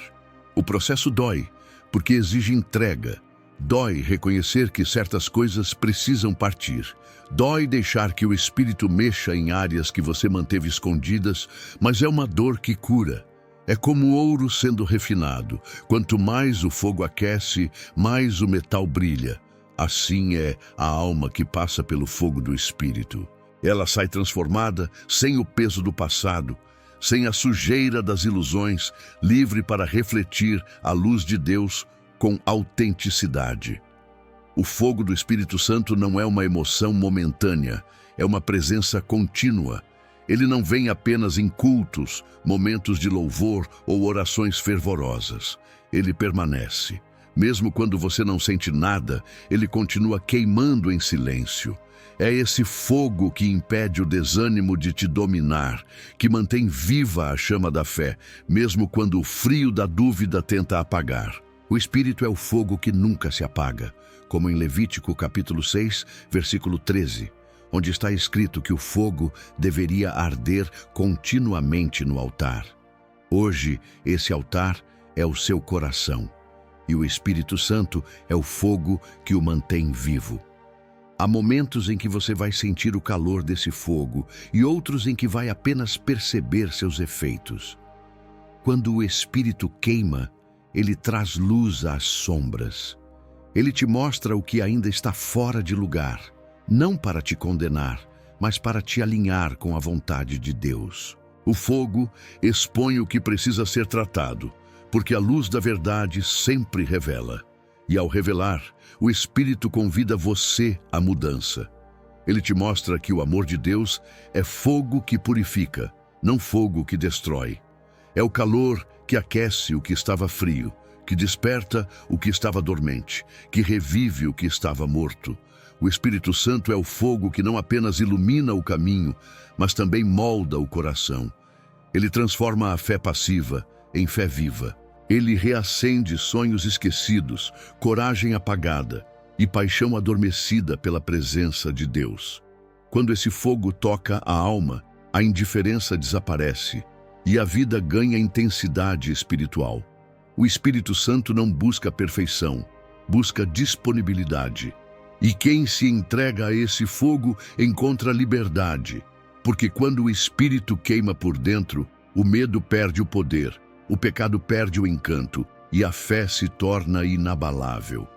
O processo dói, porque exige entrega. Dói reconhecer que certas coisas precisam partir. Dói deixar que o Espírito mexa em áreas que você manteve escondidas, mas é uma dor que cura. É como ouro sendo refinado. Quanto mais o fogo aquece, mais o metal brilha. Assim é a alma que passa pelo fogo do Espírito. Ela sai transformada, sem o peso do passado, sem a sujeira das ilusões, livre para refletir a luz de Deus com autenticidade. O fogo do Espírito Santo não é uma emoção momentânea, é uma presença contínua. Ele não vem apenas em cultos, momentos de louvor ou orações fervorosas. Ele permanece. Mesmo quando você não sente nada, ele continua queimando em silêncio. É esse fogo que impede o desânimo de te dominar, que mantém viva a chama da fé, mesmo quando o frio da dúvida tenta apagar. O Espírito é o fogo que nunca se apaga, como em Levítico capítulo 6, versículo 13, onde está escrito que o fogo deveria arder continuamente no altar. Hoje, esse altar é o seu coração. e o Espírito Santo é o fogo que o mantém vivo. Há momentos em que você vai sentir o calor desse fogo e outros em que vai apenas perceber seus efeitos. Quando o Espírito queima, ele traz luz às sombras. Ele te mostra o que ainda está fora de lugar, não para te condenar, mas para te alinhar com a vontade de Deus. O fogo expõe o que precisa ser tratado, porque a luz da verdade sempre revela. E ao revelar, o Espírito convida você à mudança. Ele te mostra que o amor de Deus é fogo que purifica, não fogo que destrói. É o calor que aquece o que estava frio, que desperta o que estava dormente, que revive o que estava morto. O Espírito Santo é o fogo que não apenas ilumina o caminho, mas também molda o coração. Ele transforma a fé passiva em fé viva. Ele reacende sonhos esquecidos, coragem apagada e paixão adormecida pela presença de Deus. Quando esse fogo toca a alma, a indiferença desaparece e a vida ganha intensidade espiritual. O Espírito Santo não busca perfeição, busca disponibilidade. E quem se entrega a esse fogo encontra liberdade, porque quando o Espírito queima por dentro, o medo perde o poder, o pecado perde o encanto e a fé se torna inabalável.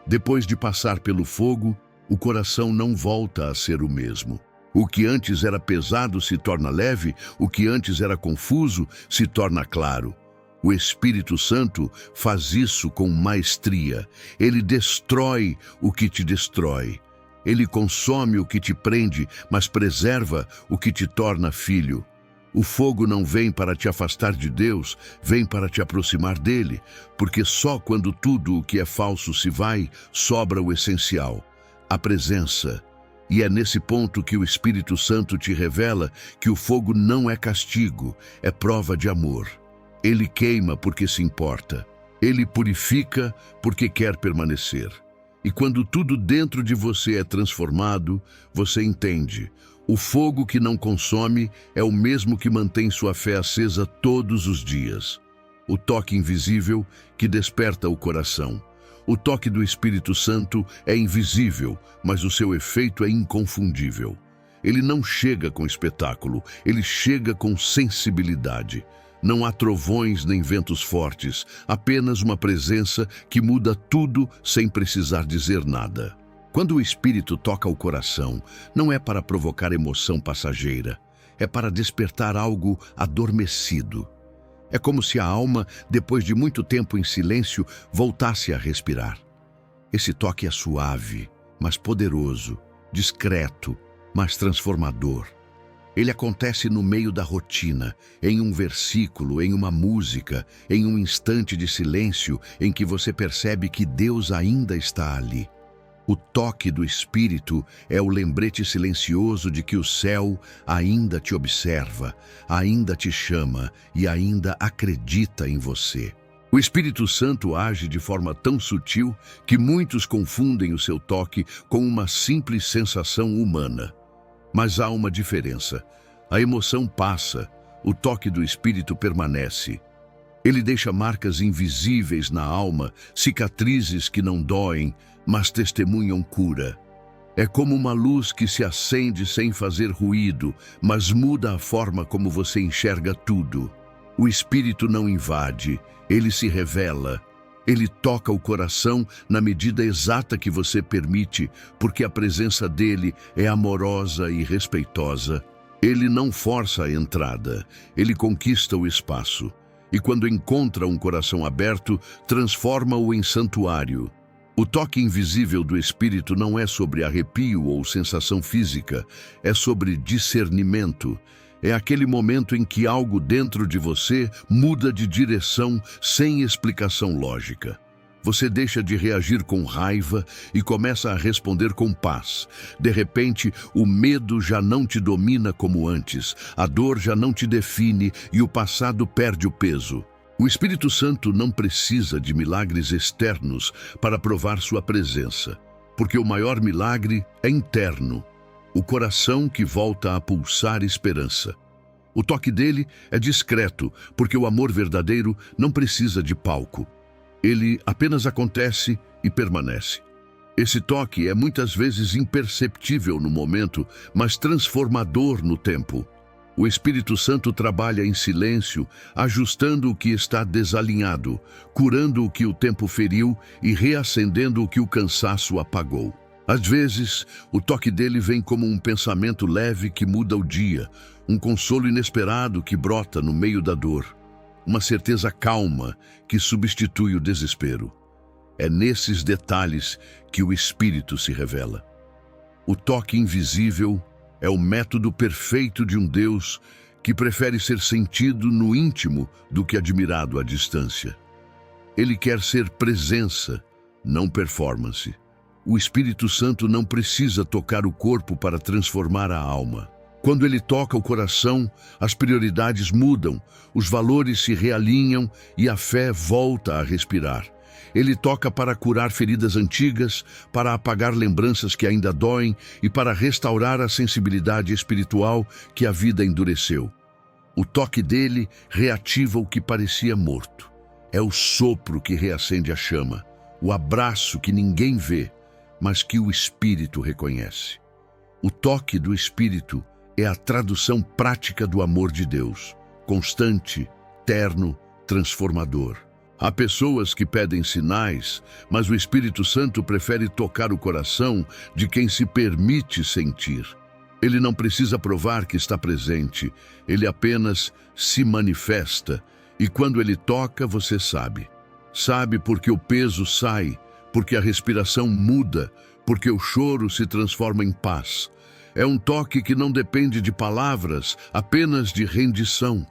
Depois de passar pelo fogo, o coração não volta a ser o mesmo. O que antes era pesado se torna leve, o que antes era confuso se torna claro. O Espírito Santo faz isso com maestria. Ele destrói o que te destrói. Ele consome o que te prende, mas preserva o que te torna filho. O fogo não vem para te afastar de Deus, vem para te aproximar dele, porque só quando tudo o que é falso se vai, sobra o essencial, a presença. E é nesse ponto que o Espírito Santo te revela que o fogo não é castigo, é prova de amor. Ele queima porque se importa. Ele purifica porque quer permanecer. E quando tudo dentro de você é transformado, você entende. O fogo que não consome é o mesmo que mantém sua fé acesa todos os dias. O toque invisível que desperta o coração. O toque do Espírito Santo é invisível, mas o seu efeito é inconfundível. Ele não chega com espetáculo, ele chega com sensibilidade. Não há trovões nem ventos fortes, apenas uma presença que muda tudo sem precisar dizer nada. Quando o Espírito toca o coração, não é para provocar emoção passageira, é para despertar algo adormecido. É como se a alma, depois de muito tempo em silêncio, voltasse a respirar. Esse toque é suave, mas poderoso, discreto, mas transformador. Ele acontece no meio da rotina, em um versículo, em uma música, em um instante de silêncio em que você percebe que Deus ainda está ali. O toque do Espírito é o lembrete silencioso de que o céu ainda te observa, ainda te chama e ainda acredita em você. O Espírito Santo age de forma tão sutil que muitos confundem o seu toque com uma simples sensação humana. Mas há uma diferença. A emoção passa, o toque do Espírito permanece. Ele deixa marcas invisíveis na alma, cicatrizes que não doem, mas testemunham cura. É como uma luz que se acende sem fazer ruído, mas muda a forma como você enxerga tudo. O Espírito não invade, ele se revela. Ele toca o coração na medida exata que você permite, porque a presença dele é amorosa e respeitosa. Ele não força a entrada, ele conquista o espaço. E quando encontra um coração aberto, transforma-o em santuário. O toque invisível do Espírito não é sobre arrepio ou sensação física, é sobre discernimento. É aquele momento em que algo dentro de você muda de direção sem explicação lógica. Você deixa de reagir com raiva e começa a responder com paz. De repente, o medo já não te domina como antes, a dor já não te define e o passado perde o peso. O Espírito Santo não precisa de milagres externos para provar sua presença, porque o maior milagre é interno. O coração que volta a pulsar esperança. O toque dele é discreto, porque o amor verdadeiro não precisa de palco. Ele apenas acontece e permanece. Esse toque é muitas vezes imperceptível no momento, mas transformador no tempo. O Espírito Santo trabalha em silêncio, ajustando o que está desalinhado, curando o que o tempo feriu e reacendendo o que o cansaço apagou. Às vezes, o toque dele vem como um pensamento leve que muda o dia, um consolo inesperado que brota no meio da dor, uma certeza calma que substitui o desespero. É nesses detalhes que o Espírito se revela. O toque invisível é o método perfeito de um Deus que prefere ser sentido no íntimo do que admirado à distância. Ele quer ser presença, não performance. O Espírito Santo não precisa tocar o corpo para transformar a alma. Quando ele toca o coração, as prioridades mudam, os valores se realinham e a fé volta a respirar. Ele toca para curar feridas antigas, para apagar lembranças que ainda doem e para restaurar a sensibilidade espiritual que a vida endureceu. O toque dele reativa o que parecia morto. É o sopro que reacende a chama, o abraço que ninguém vê, mas que o Espírito reconhece. O toque do Espírito é a tradução prática do amor de Deus, constante, terno, transformador. Há pessoas que pedem sinais, mas o Espírito Santo prefere tocar o coração de quem se permite sentir. Ele não precisa provar que está presente, ele apenas se manifesta, e quando ele toca, você sabe. Sabe porque o peso sai, porque a respiração muda, porque o choro se transforma em paz. É um toque que não depende de palavras, apenas de rendição.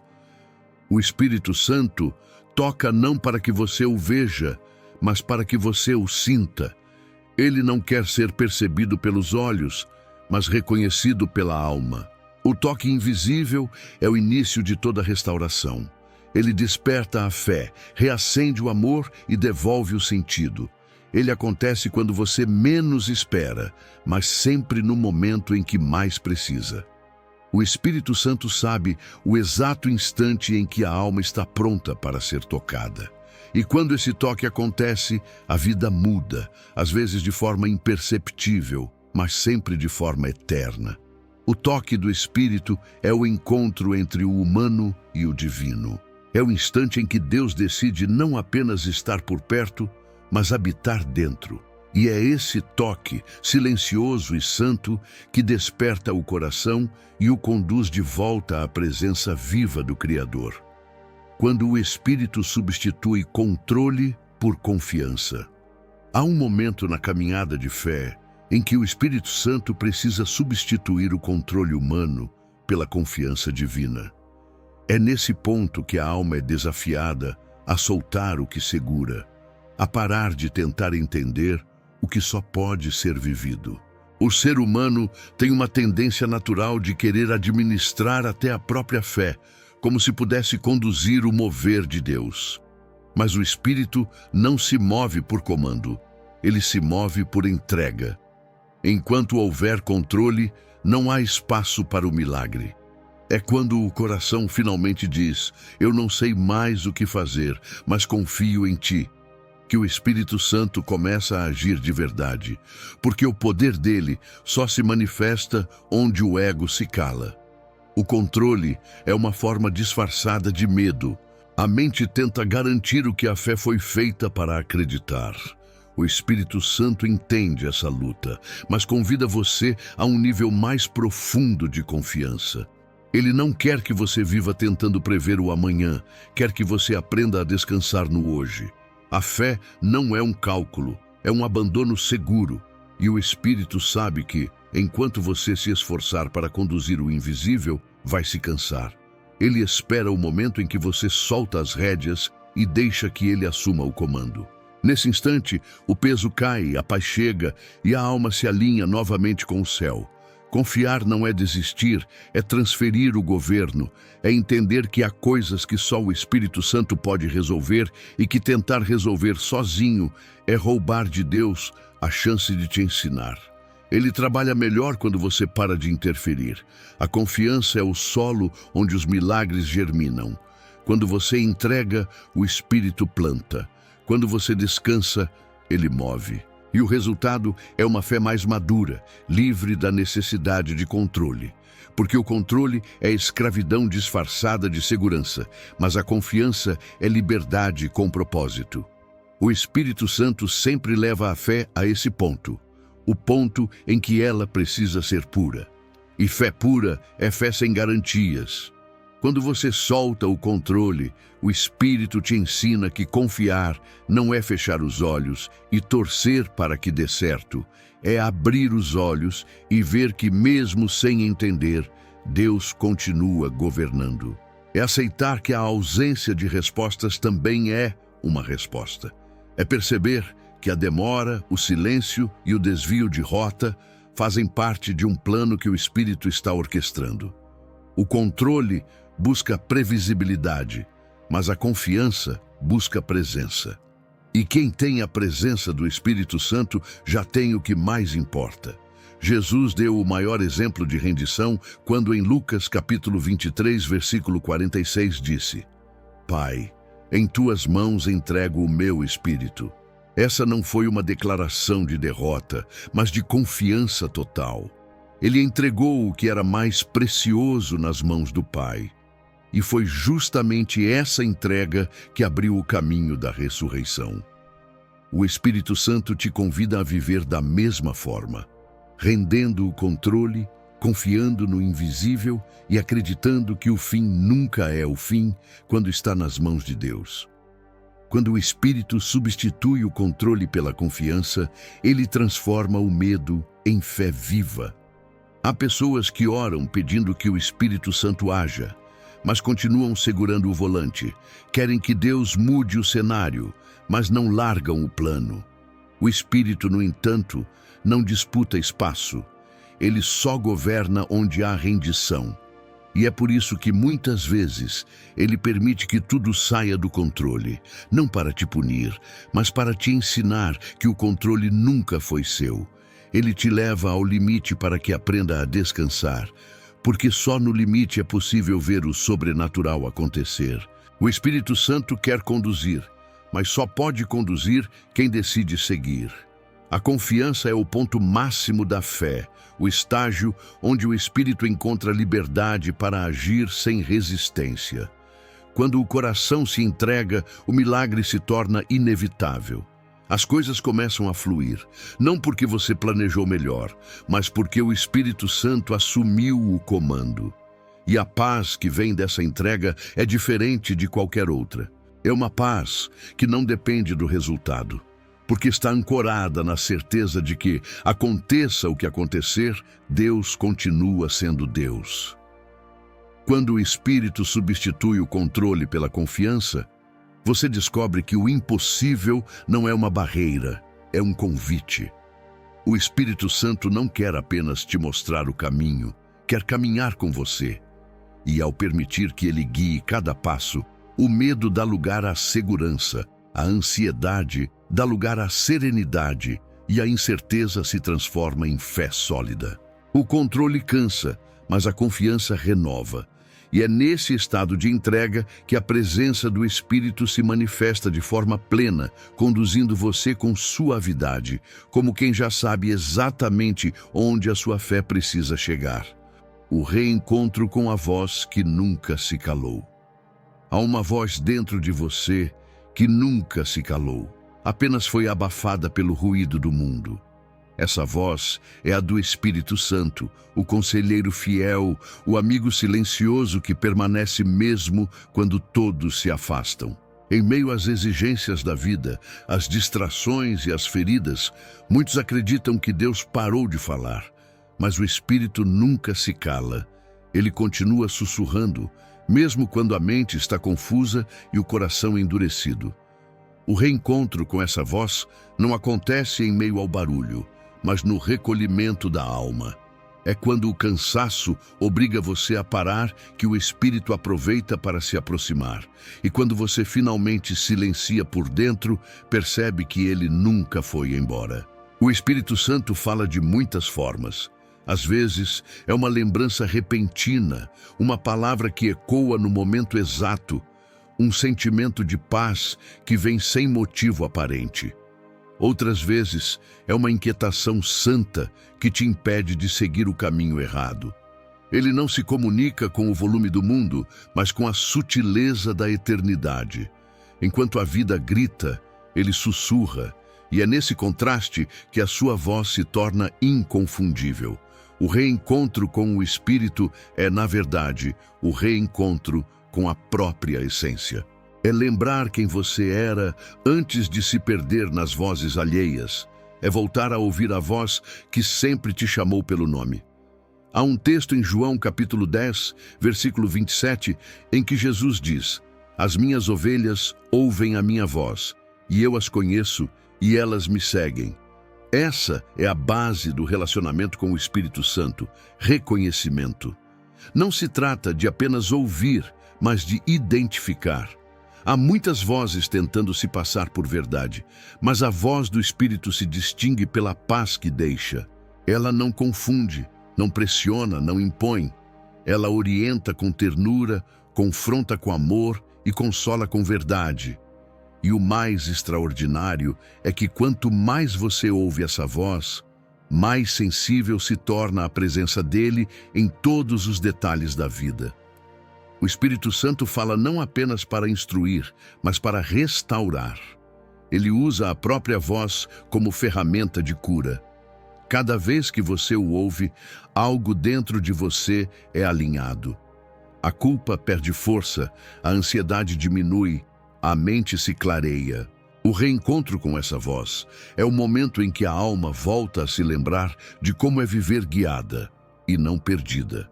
O Espírito Santo toca não para que você o veja, mas para que você o sinta. Ele não quer ser percebido pelos olhos, mas reconhecido pela alma. O toque invisível é o início de toda restauração. Ele desperta a fé, reacende o amor e devolve o sentido. Ele acontece quando você menos espera, mas sempre no momento em que mais precisa. O Espírito Santo sabe o exato instante em que a alma está pronta para ser tocada. E quando esse toque acontece, a vida muda, às vezes de forma imperceptível, mas sempre de forma eterna. O toque do Espírito é o encontro entre o humano e o divino. É o instante em que Deus decide não apenas estar por perto, mas habitar dentro. E é esse toque, silencioso e santo, que desperta o coração e o conduz de volta à presença viva do Criador. Quando o Espírito substitui controle por confiança. Há um momento na caminhada de fé em que o Espírito Santo precisa substituir o controle humano pela confiança divina. É nesse ponto que a alma é desafiada a soltar o que segura, a parar de tentar entender o que só pode ser vivido. O ser humano tem uma tendência natural de querer administrar até a própria fé, como se pudesse conduzir o mover de Deus. Mas o Espírito não se move por comando, ele se move por entrega. Enquanto houver controle, não há espaço para o milagre. É quando o coração finalmente diz: eu não sei mais o que fazer, mas confio em ti, que o Espírito Santo começa a agir de verdade, porque o poder dele só se manifesta onde o ego se cala. O controle é uma forma disfarçada de medo. A mente tenta garantir o que a fé foi feita para acreditar. O Espírito Santo entende essa luta, mas convida você a um nível mais profundo de confiança. Ele não quer que você viva tentando prever o amanhã, quer que você aprenda a descansar no hoje. A fé não é um cálculo, é um abandono seguro. E o Espírito sabe que, enquanto você se esforçar para conduzir o invisível, vai se cansar. Ele espera o momento em que você solta as rédeas e deixa que ele assuma o comando. Nesse instante, o peso cai, a paz chega e a alma se alinha novamente com o céu. Confiar não é desistir, é transferir o governo, é entender que há coisas que só o Espírito Santo pode resolver e que tentar resolver sozinho é roubar de Deus a chance de te ensinar. Ele trabalha melhor quando você para de interferir. A confiança é o solo onde os milagres germinam. Quando você entrega, o Espírito planta. Quando você descansa, ele move. E o resultado é uma fé mais madura, livre da necessidade de controle. Porque o controle é escravidão disfarçada de segurança, mas a confiança é liberdade com propósito. O Espírito Santo sempre leva a fé a esse ponto, o ponto em que ela precisa ser pura. E fé pura é fé sem garantias. Quando você solta o controle, o Espírito te ensina que confiar não é fechar os olhos e torcer para que dê certo. É abrir os olhos e ver que, mesmo sem entender, Deus continua governando. É aceitar que a ausência de respostas também é uma resposta. É perceber que a demora, o silêncio e o desvio de rota fazem parte de um plano que o Espírito está orquestrando. O controle busca previsibilidade, mas a confiança busca presença. E quem tem a presença do Espírito Santo já tem o que mais importa. Jesus deu o maior exemplo de rendição quando em Lucas capítulo 23, versículo 46 disse: Pai, em tuas mãos entrego o meu espírito. Essa não foi uma declaração de derrota, mas de confiança total. Ele entregou o que era mais precioso nas mãos do Pai. E foi justamente essa entrega que abriu o caminho da ressurreição. O Espírito Santo te convida a viver da mesma forma, rendendo o controle, confiando no invisível e acreditando que o fim nunca é o fim quando está nas mãos de Deus. Quando o Espírito substitui o controle pela confiança, ele transforma o medo em fé viva. Há pessoas que oram pedindo que o Espírito Santo haja, mas continuam segurando o volante. Querem que Deus mude o cenário, mas não largam o plano. O Espírito, no entanto, não disputa espaço. Ele só governa onde há rendição. E é por isso que muitas vezes ele permite que tudo saia do controle, não para te punir, mas para te ensinar que o controle nunca foi seu. Ele te leva ao limite para que aprenda a descansar, porque só no limite é possível ver o sobrenatural acontecer. O Espírito Santo quer conduzir, mas só pode conduzir quem decide seguir. A confiança é o ponto máximo da fé, o estágio onde o Espírito encontra liberdade para agir sem resistência. Quando o coração se entrega, o milagre se torna inevitável. As coisas começam a fluir, não porque você planejou melhor, mas porque o Espírito Santo assumiu o comando. E a paz que vem dessa entrega é diferente de qualquer outra. É uma paz que não depende do resultado, porque está ancorada na certeza de que, aconteça o que acontecer, Deus continua sendo Deus. Quando o Espírito substitui o controle pela confiança, você descobre que o impossível não é uma barreira, é um convite. O Espírito Santo não quer apenas te mostrar o caminho, quer caminhar com você. E ao permitir que ele guie cada passo, o medo dá lugar à segurança, a ansiedade dá lugar à serenidade e a incerteza se transforma em fé sólida. O controle cansa, mas a confiança renova. E é nesse estado de entrega que a presença do Espírito se manifesta de forma plena, conduzindo você com suavidade, como quem já sabe exatamente onde a sua fé precisa chegar. O reencontro com a voz que nunca se calou. Há uma voz dentro de você que nunca se calou, apenas foi abafada pelo ruído do mundo. Essa voz é a do Espírito Santo, o conselheiro fiel, o amigo silencioso que permanece mesmo quando todos se afastam. Em meio às exigências da vida, às distrações e às feridas, muitos acreditam que Deus parou de falar, mas o Espírito nunca se cala. Ele continua sussurrando, mesmo quando a mente está confusa e o coração endurecido. O reencontro com essa voz não acontece em meio ao barulho, mas no recolhimento da alma. É quando o cansaço obriga você a parar que o Espírito aproveita para se aproximar. E quando você finalmente silencia por dentro, percebe que ele nunca foi embora. O Espírito Santo fala de muitas formas. Às vezes, é uma lembrança repentina, uma palavra que ecoa no momento exato, um sentimento de paz que vem sem motivo aparente. Outras vezes, é uma inquietação santa que te impede de seguir o caminho errado. Ele não se comunica com o volume do mundo, mas com a sutileza da eternidade. Enquanto a vida grita, ele sussurra, e é nesse contraste que a sua voz se torna inconfundível. O reencontro com o Espírito é, na verdade, o reencontro com a própria essência. É lembrar quem você era antes de se perder nas vozes alheias. É voltar a ouvir a voz que sempre te chamou pelo nome. Há um texto em João capítulo 10, versículo 27, em que Jesus diz: "As minhas ovelhas ouvem a minha voz, e eu as conheço, e elas me seguem." Essa é a base do relacionamento com o Espírito Santo, reconhecimento. Não se trata de apenas ouvir, mas de identificar. Há muitas vozes tentando se passar por verdade, mas a voz do Espírito se distingue pela paz que deixa. Ela não confunde, não pressiona, não impõe. Ela orienta com ternura, confronta com amor e consola com verdade. E o mais extraordinário é que quanto mais você ouve essa voz, mais sensível se torna a presença dele em todos os detalhes da vida. O Espírito Santo fala não apenas para instruir, mas para restaurar. Ele usa a própria voz como ferramenta de cura. Cada vez que você o ouve, algo dentro de você é alinhado. A culpa perde força, a ansiedade diminui, a mente se clareia. O reencontro com essa voz é o momento em que a alma volta a se lembrar de como é viver guiada e não perdida.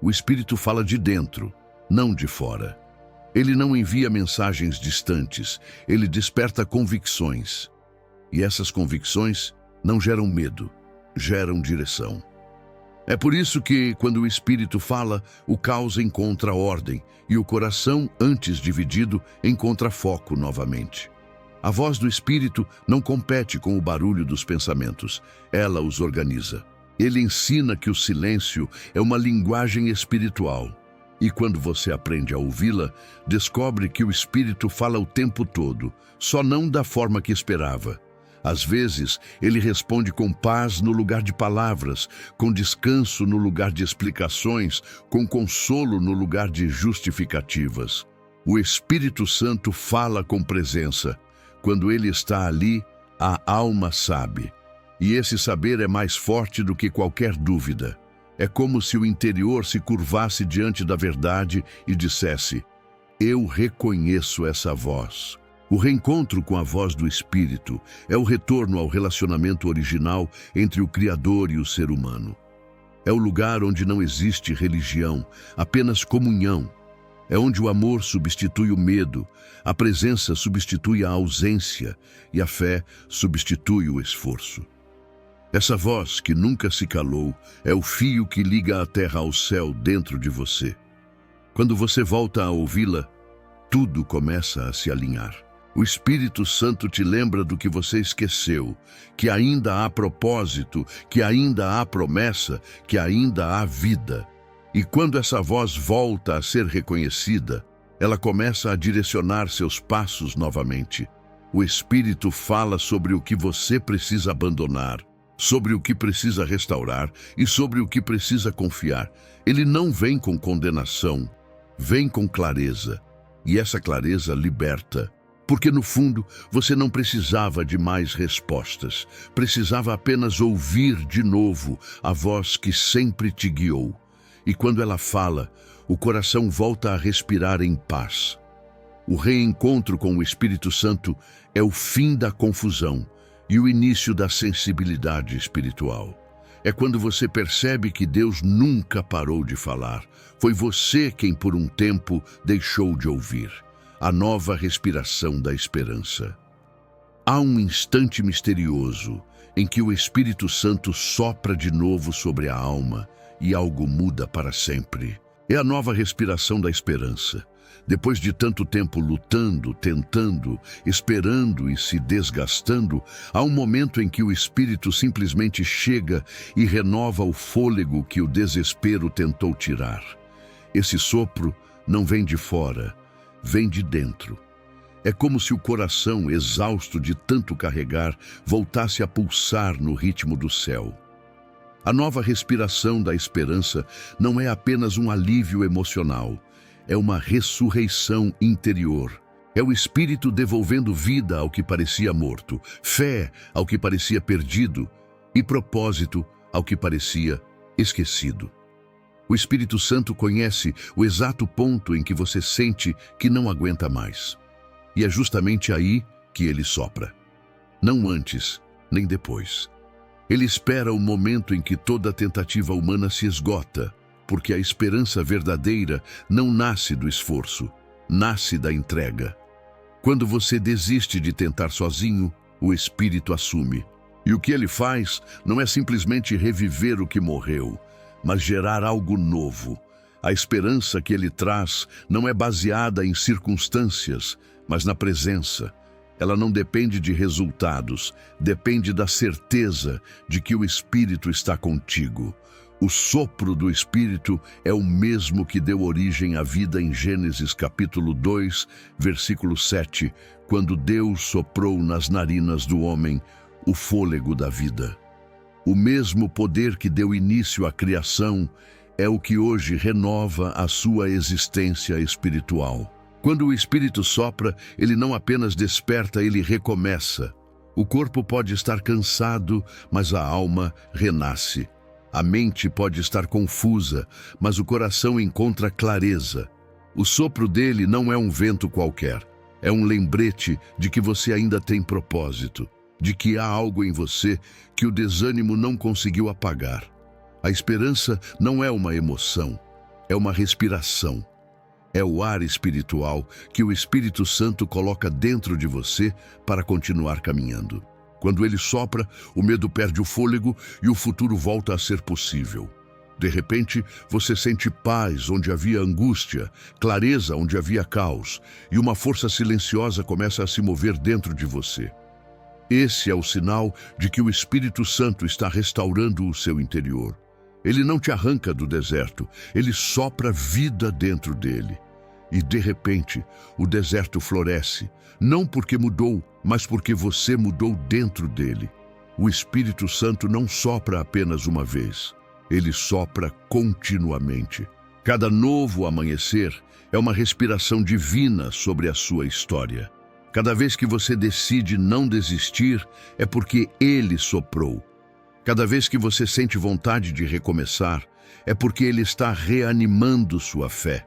O Espírito fala de dentro, não de fora. Ele não envia mensagens distantes, ele desperta convicções. E essas convicções não geram medo, geram direção. É por isso que, quando o Espírito fala, o caos encontra ordem e o coração, antes dividido, encontra foco novamente. A voz do Espírito não compete com o barulho dos pensamentos, ela os organiza. Ele ensina que o silêncio é uma linguagem espiritual. E quando você aprende a ouvi-la, descobre que o Espírito fala o tempo todo, só não da forma que esperava. Às vezes, ele responde com paz no lugar de palavras, com descanso no lugar de explicações, com consolo no lugar de justificativas. O Espírito Santo fala com presença. Quando ele está ali, a alma sabe. E esse saber é mais forte do que qualquer dúvida. É como se o interior se curvasse diante da verdade e dissesse: "Eu reconheço essa voz." O reencontro com a voz do Espírito é o retorno ao relacionamento original entre o Criador e o ser humano. É o lugar onde não existe religião, apenas comunhão. É onde o amor substitui o medo, a presença substitui a ausência e a fé substitui o esforço. Essa voz que nunca se calou é o fio que liga a terra ao céu dentro de você. Quando você volta a ouvi-la, tudo começa a se alinhar. O Espírito Santo te lembra do que você esqueceu, que ainda há propósito, que ainda há promessa, que ainda há vida. E quando essa voz volta a ser reconhecida, ela começa a direcionar seus passos novamente. O Espírito fala sobre o que você precisa abandonar, sobre o que precisa restaurar e sobre o que precisa confiar. Ele não vem com condenação, vem com clareza. E essa clareza liberta. Porque, no fundo, você não precisava de mais respostas. Precisava apenas ouvir de novo a voz que sempre te guiou. E quando ela fala, o coração volta a respirar em paz. O reencontro com o Espírito Santo é o fim da confusão e o início da sensibilidade espiritual. É quando você percebe que Deus nunca parou de falar. Foi você quem, por um tempo, deixou de ouvir. A nova respiração da esperança. Há um instante misterioso em que o Espírito Santo sopra de novo sobre a alma e algo muda para sempre. É a nova respiração da esperança. Depois de tanto tempo lutando, tentando, esperando e se desgastando, há um momento em que o Espírito simplesmente chega e renova o fôlego que o desespero tentou tirar. Esse sopro não vem de fora, vem de dentro. É como se o coração, exausto de tanto carregar, voltasse a pulsar no ritmo do céu. A nova respiração da esperança não é apenas um alívio emocional, é uma ressurreição interior. É o Espírito devolvendo vida ao que parecia morto, fé ao que parecia perdido e propósito ao que parecia esquecido. O Espírito Santo conhece o exato ponto em que você sente que não aguenta mais. E é justamente aí que ele sopra. Não antes, nem depois. Ele espera o momento em que toda tentativa humana se esgota, porque a esperança verdadeira não nasce do esforço, nasce da entrega. Quando você desiste de tentar sozinho, o Espírito assume. E o que ele faz não é simplesmente reviver o que morreu, mas gerar algo novo. A esperança que ele traz não é baseada em circunstâncias, mas na presença. Ela não depende de resultados, depende da certeza de que o Espírito está contigo. O sopro do Espírito é o mesmo que deu origem à vida em Gênesis capítulo 2, versículo 7, quando Deus soprou nas narinas do homem o fôlego da vida. O mesmo poder que deu início à criação é o que hoje renova a sua existência espiritual. Quando o Espírito sopra, ele não apenas desperta, ele recomeça. O corpo pode estar cansado, mas a alma renasce. A mente pode estar confusa, mas o coração encontra clareza. O sopro dele não é um vento qualquer. É um lembrete de que você ainda tem propósito, de que há algo em você que o desânimo não conseguiu apagar. A esperança não é uma emoção, é uma respiração. É o ar espiritual que o Espírito Santo coloca dentro de você para continuar caminhando. Quando ele sopra, o medo perde o fôlego e o futuro volta a ser possível. De repente, você sente paz onde havia angústia, clareza onde havia caos, e uma força silenciosa começa a se mover dentro de você. Esse é o sinal de que o Espírito Santo está restaurando o seu interior. Ele não te arranca do deserto, ele sopra vida dentro dele. E de repente, o deserto floresce, não porque mudou, mas porque você mudou dentro dele. O Espírito Santo não sopra apenas uma vez, ele sopra continuamente. Cada novo amanhecer é uma respiração divina sobre a sua história. Cada vez que você decide não desistir, é porque ele soprou. Cada vez que você sente vontade de recomeçar, é porque ele está reanimando sua fé.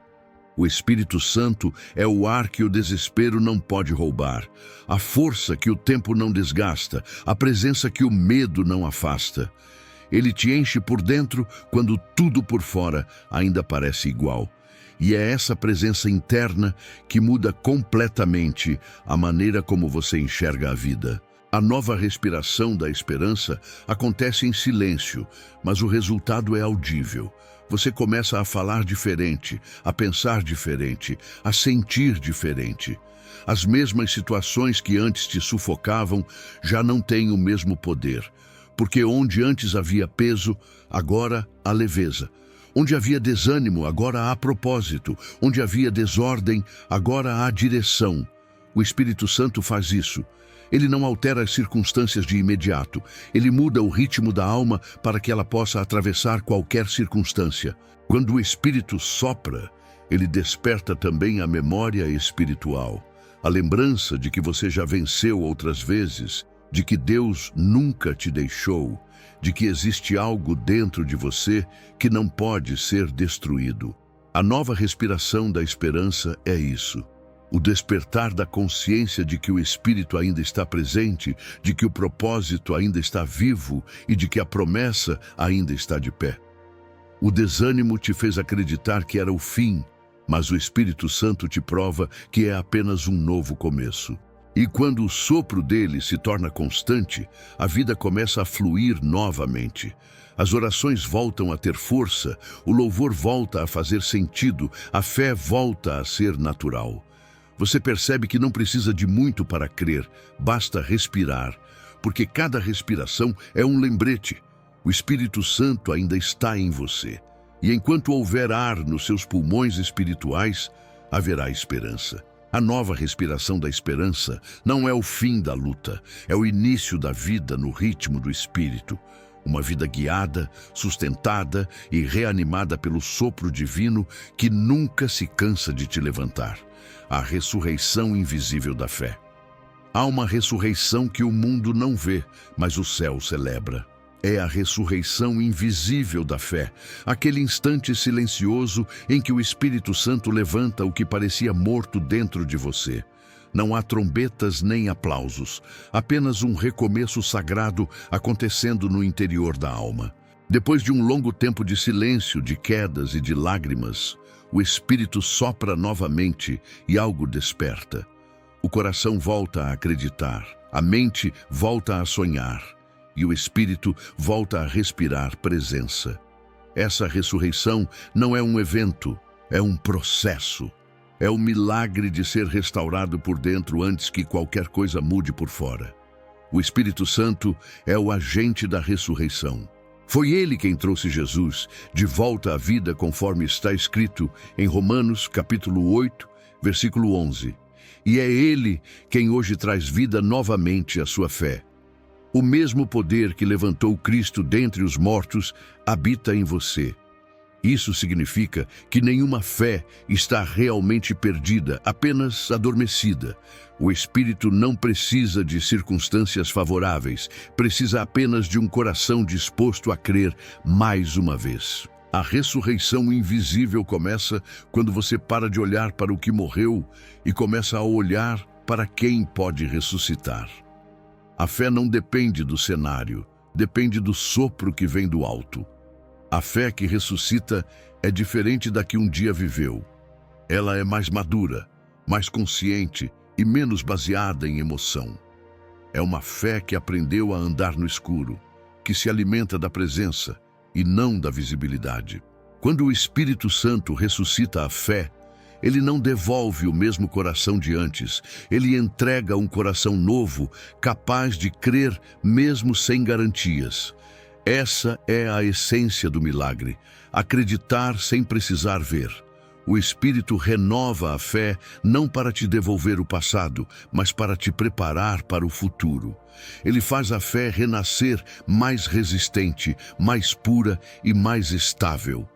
O Espírito Santo é o ar que o desespero não pode roubar, a força que o tempo não desgasta, a presença que o medo não afasta. Ele te enche por dentro quando tudo por fora ainda parece igual. E é essa presença interna que muda completamente a maneira como você enxerga a vida. A nova respiração da esperança acontece em silêncio, mas o resultado é audível. Você começa a falar diferente, a pensar diferente, a sentir diferente. As mesmas situações que antes te sufocavam já não têm o mesmo poder, porque onde antes havia peso, agora há leveza. Onde havia desânimo, agora há propósito. Onde havia desordem, agora há direção. O Espírito Santo faz isso. Ele não altera as circunstâncias de imediato. Ele muda o ritmo da alma para que ela possa atravessar qualquer circunstância. Quando o Espírito sopra, ele desperta também a memória espiritual. A lembrança de que você já venceu outras vezes, de que Deus nunca te deixou, de que existe algo dentro de você que não pode ser destruído. A nova respiração da esperança é isso. O despertar da consciência de que o Espírito ainda está presente, de que o propósito ainda está vivo e de que a promessa ainda está de pé. O desânimo te fez acreditar que era o fim, mas o Espírito Santo te prova que é apenas um novo começo. E quando o sopro dele se torna constante, a vida começa a fluir novamente. As orações voltam a ter força, o louvor volta a fazer sentido, a fé volta a ser natural. Você percebe que não precisa de muito para crer, basta respirar, porque cada respiração é um lembrete. O Espírito Santo ainda está em você. E enquanto houver ar nos seus pulmões espirituais, haverá esperança. A nova respiração da esperança não é o fim da luta, é o início da vida no ritmo do Espírito. Uma vida guiada, sustentada e reanimada pelo sopro divino que nunca se cansa de te levantar. A ressurreição invisível da fé. Há uma ressurreição que o mundo não vê, mas o céu celebra. É a ressurreição invisível da fé, aquele instante silencioso em que o Espírito Santo levanta o que parecia morto dentro de você. Não há trombetas nem aplausos, apenas um recomeço sagrado acontecendo no interior da alma. Depois de um longo tempo de silêncio, de quedas e de lágrimas, o Espírito sopra novamente e algo desperta. O coração volta a acreditar, a mente volta a sonhar e o Espírito volta a respirar presença. Essa ressurreição não é um evento, é um processo. É o milagre de ser restaurado por dentro antes que qualquer coisa mude por fora. O Espírito Santo é o agente da ressurreição. Foi ele quem trouxe Jesus de volta à vida, conforme está escrito em Romanos, capítulo 8, versículo 11. E é ele quem hoje traz vida novamente à sua fé. O mesmo poder que levantou Cristo dentre os mortos habita em você. Isso significa que nenhuma fé está realmente perdida, apenas adormecida. O Espírito não precisa de circunstâncias favoráveis, precisa apenas de um coração disposto a crer mais uma vez. A ressurreição invisível começa quando você para de olhar para o que morreu e começa a olhar para quem pode ressuscitar. A fé não depende do cenário, depende do sopro que vem do alto. A fé que ressuscita é diferente da que um dia viveu. Ela é mais madura, mais consciente e menos baseada em emoção. É uma fé que aprendeu a andar no escuro, que se alimenta da presença e não da visibilidade. Quando o Espírito Santo ressuscita a fé, ele não devolve o mesmo coração de antes, ele entrega um coração novo, capaz de crer mesmo sem garantias. Essa é a essência do milagre, acreditar sem precisar ver. O Espírito renova a fé não para te devolver o passado, mas para te preparar para o futuro. Ele faz a fé renascer mais resistente, mais pura e mais estável.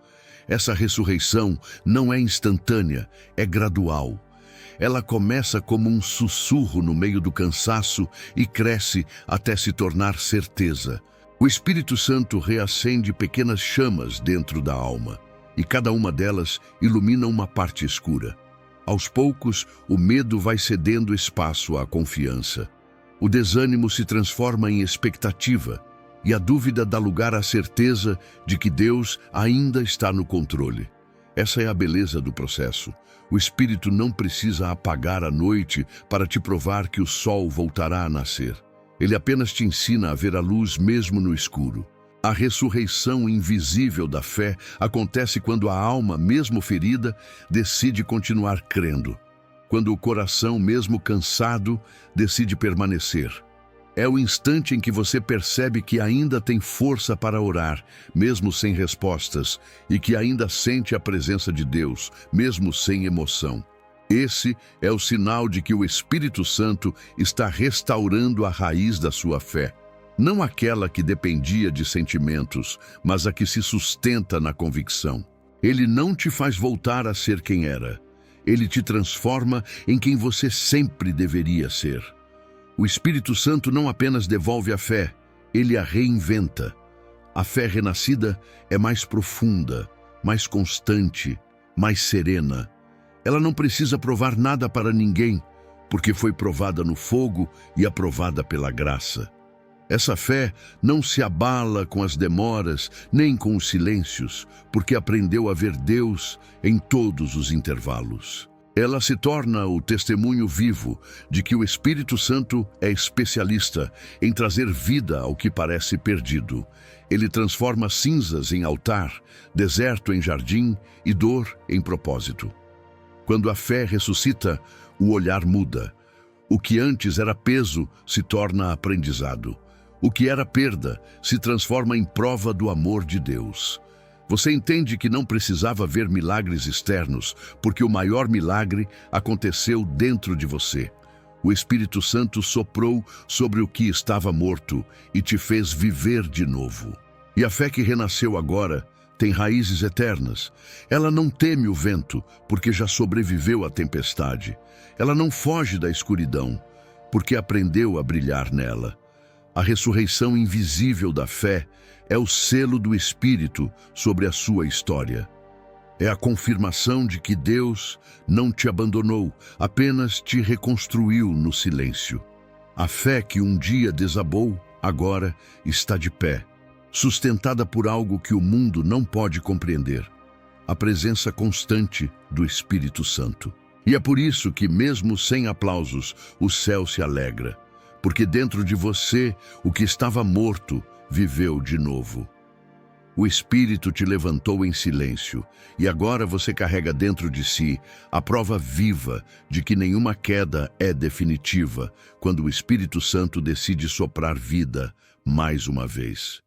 Essa ressurreição não é instantânea, é gradual. Ela começa como um sussurro no meio do cansaço e cresce até se tornar certeza. O Espírito Santo reacende pequenas chamas dentro da alma, e cada uma delas ilumina uma parte escura. Aos poucos, o medo vai cedendo espaço à confiança. O desânimo se transforma em expectativa, e a dúvida dá lugar à certeza de que Deus ainda está no controle. Essa é a beleza do processo. O Espírito não precisa apagar a noite para te provar que o sol voltará a nascer. Ele apenas te ensina a ver a luz mesmo no escuro. A ressurreição invisível da fé acontece quando a alma, mesmo ferida, decide continuar crendo. Quando o coração, mesmo cansado, decide permanecer. É o instante em que você percebe que ainda tem força para orar, mesmo sem respostas, e que ainda sente a presença de Deus, mesmo sem emoção. Esse é o sinal de que o Espírito Santo está restaurando a raiz da sua fé. Não aquela que dependia de sentimentos, mas a que se sustenta na convicção. Ele não te faz voltar a ser quem era. Ele te transforma em quem você sempre deveria ser. O Espírito Santo não apenas devolve a fé, ele a reinventa. A fé renascida é mais profunda, mais constante, mais serena. Ela não precisa provar nada para ninguém, porque foi provada no fogo e aprovada pela graça. Essa fé não se abala com as demoras, nem com os silêncios, porque aprendeu a ver Deus em todos os intervalos. Ela se torna o testemunho vivo de que o Espírito Santo é especialista em trazer vida ao que parece perdido. Ele transforma cinzas em altar, deserto em jardim e dor em propósito. Quando a fé ressuscita, o olhar muda. O que antes era peso se torna aprendizado. O que era perda se transforma em prova do amor de Deus. Você entende que não precisava ver milagres externos, porque o maior milagre aconteceu dentro de você. O Espírito Santo soprou sobre o que estava morto e te fez viver de novo. E a fé que renasceu agora tem raízes eternas. Ela não teme o vento, porque já sobreviveu à tempestade. Ela não foge da escuridão, porque aprendeu a brilhar nela. A ressurreição invisível da fé é o selo do Espírito sobre a sua história. É a confirmação de que Deus não te abandonou, apenas te reconstruiu no silêncio. A fé que um dia desabou, agora está de pé, sustentada por algo que o mundo não pode compreender: a presença constante do Espírito Santo. E é por isso que, mesmo sem aplausos, o céu se alegra, porque dentro de você, o que estava morto viveu de novo. O Espírito te levantou em silêncio, e agora você carrega dentro de si a prova viva de que nenhuma queda é definitiva quando o Espírito Santo decide soprar vida mais uma vez.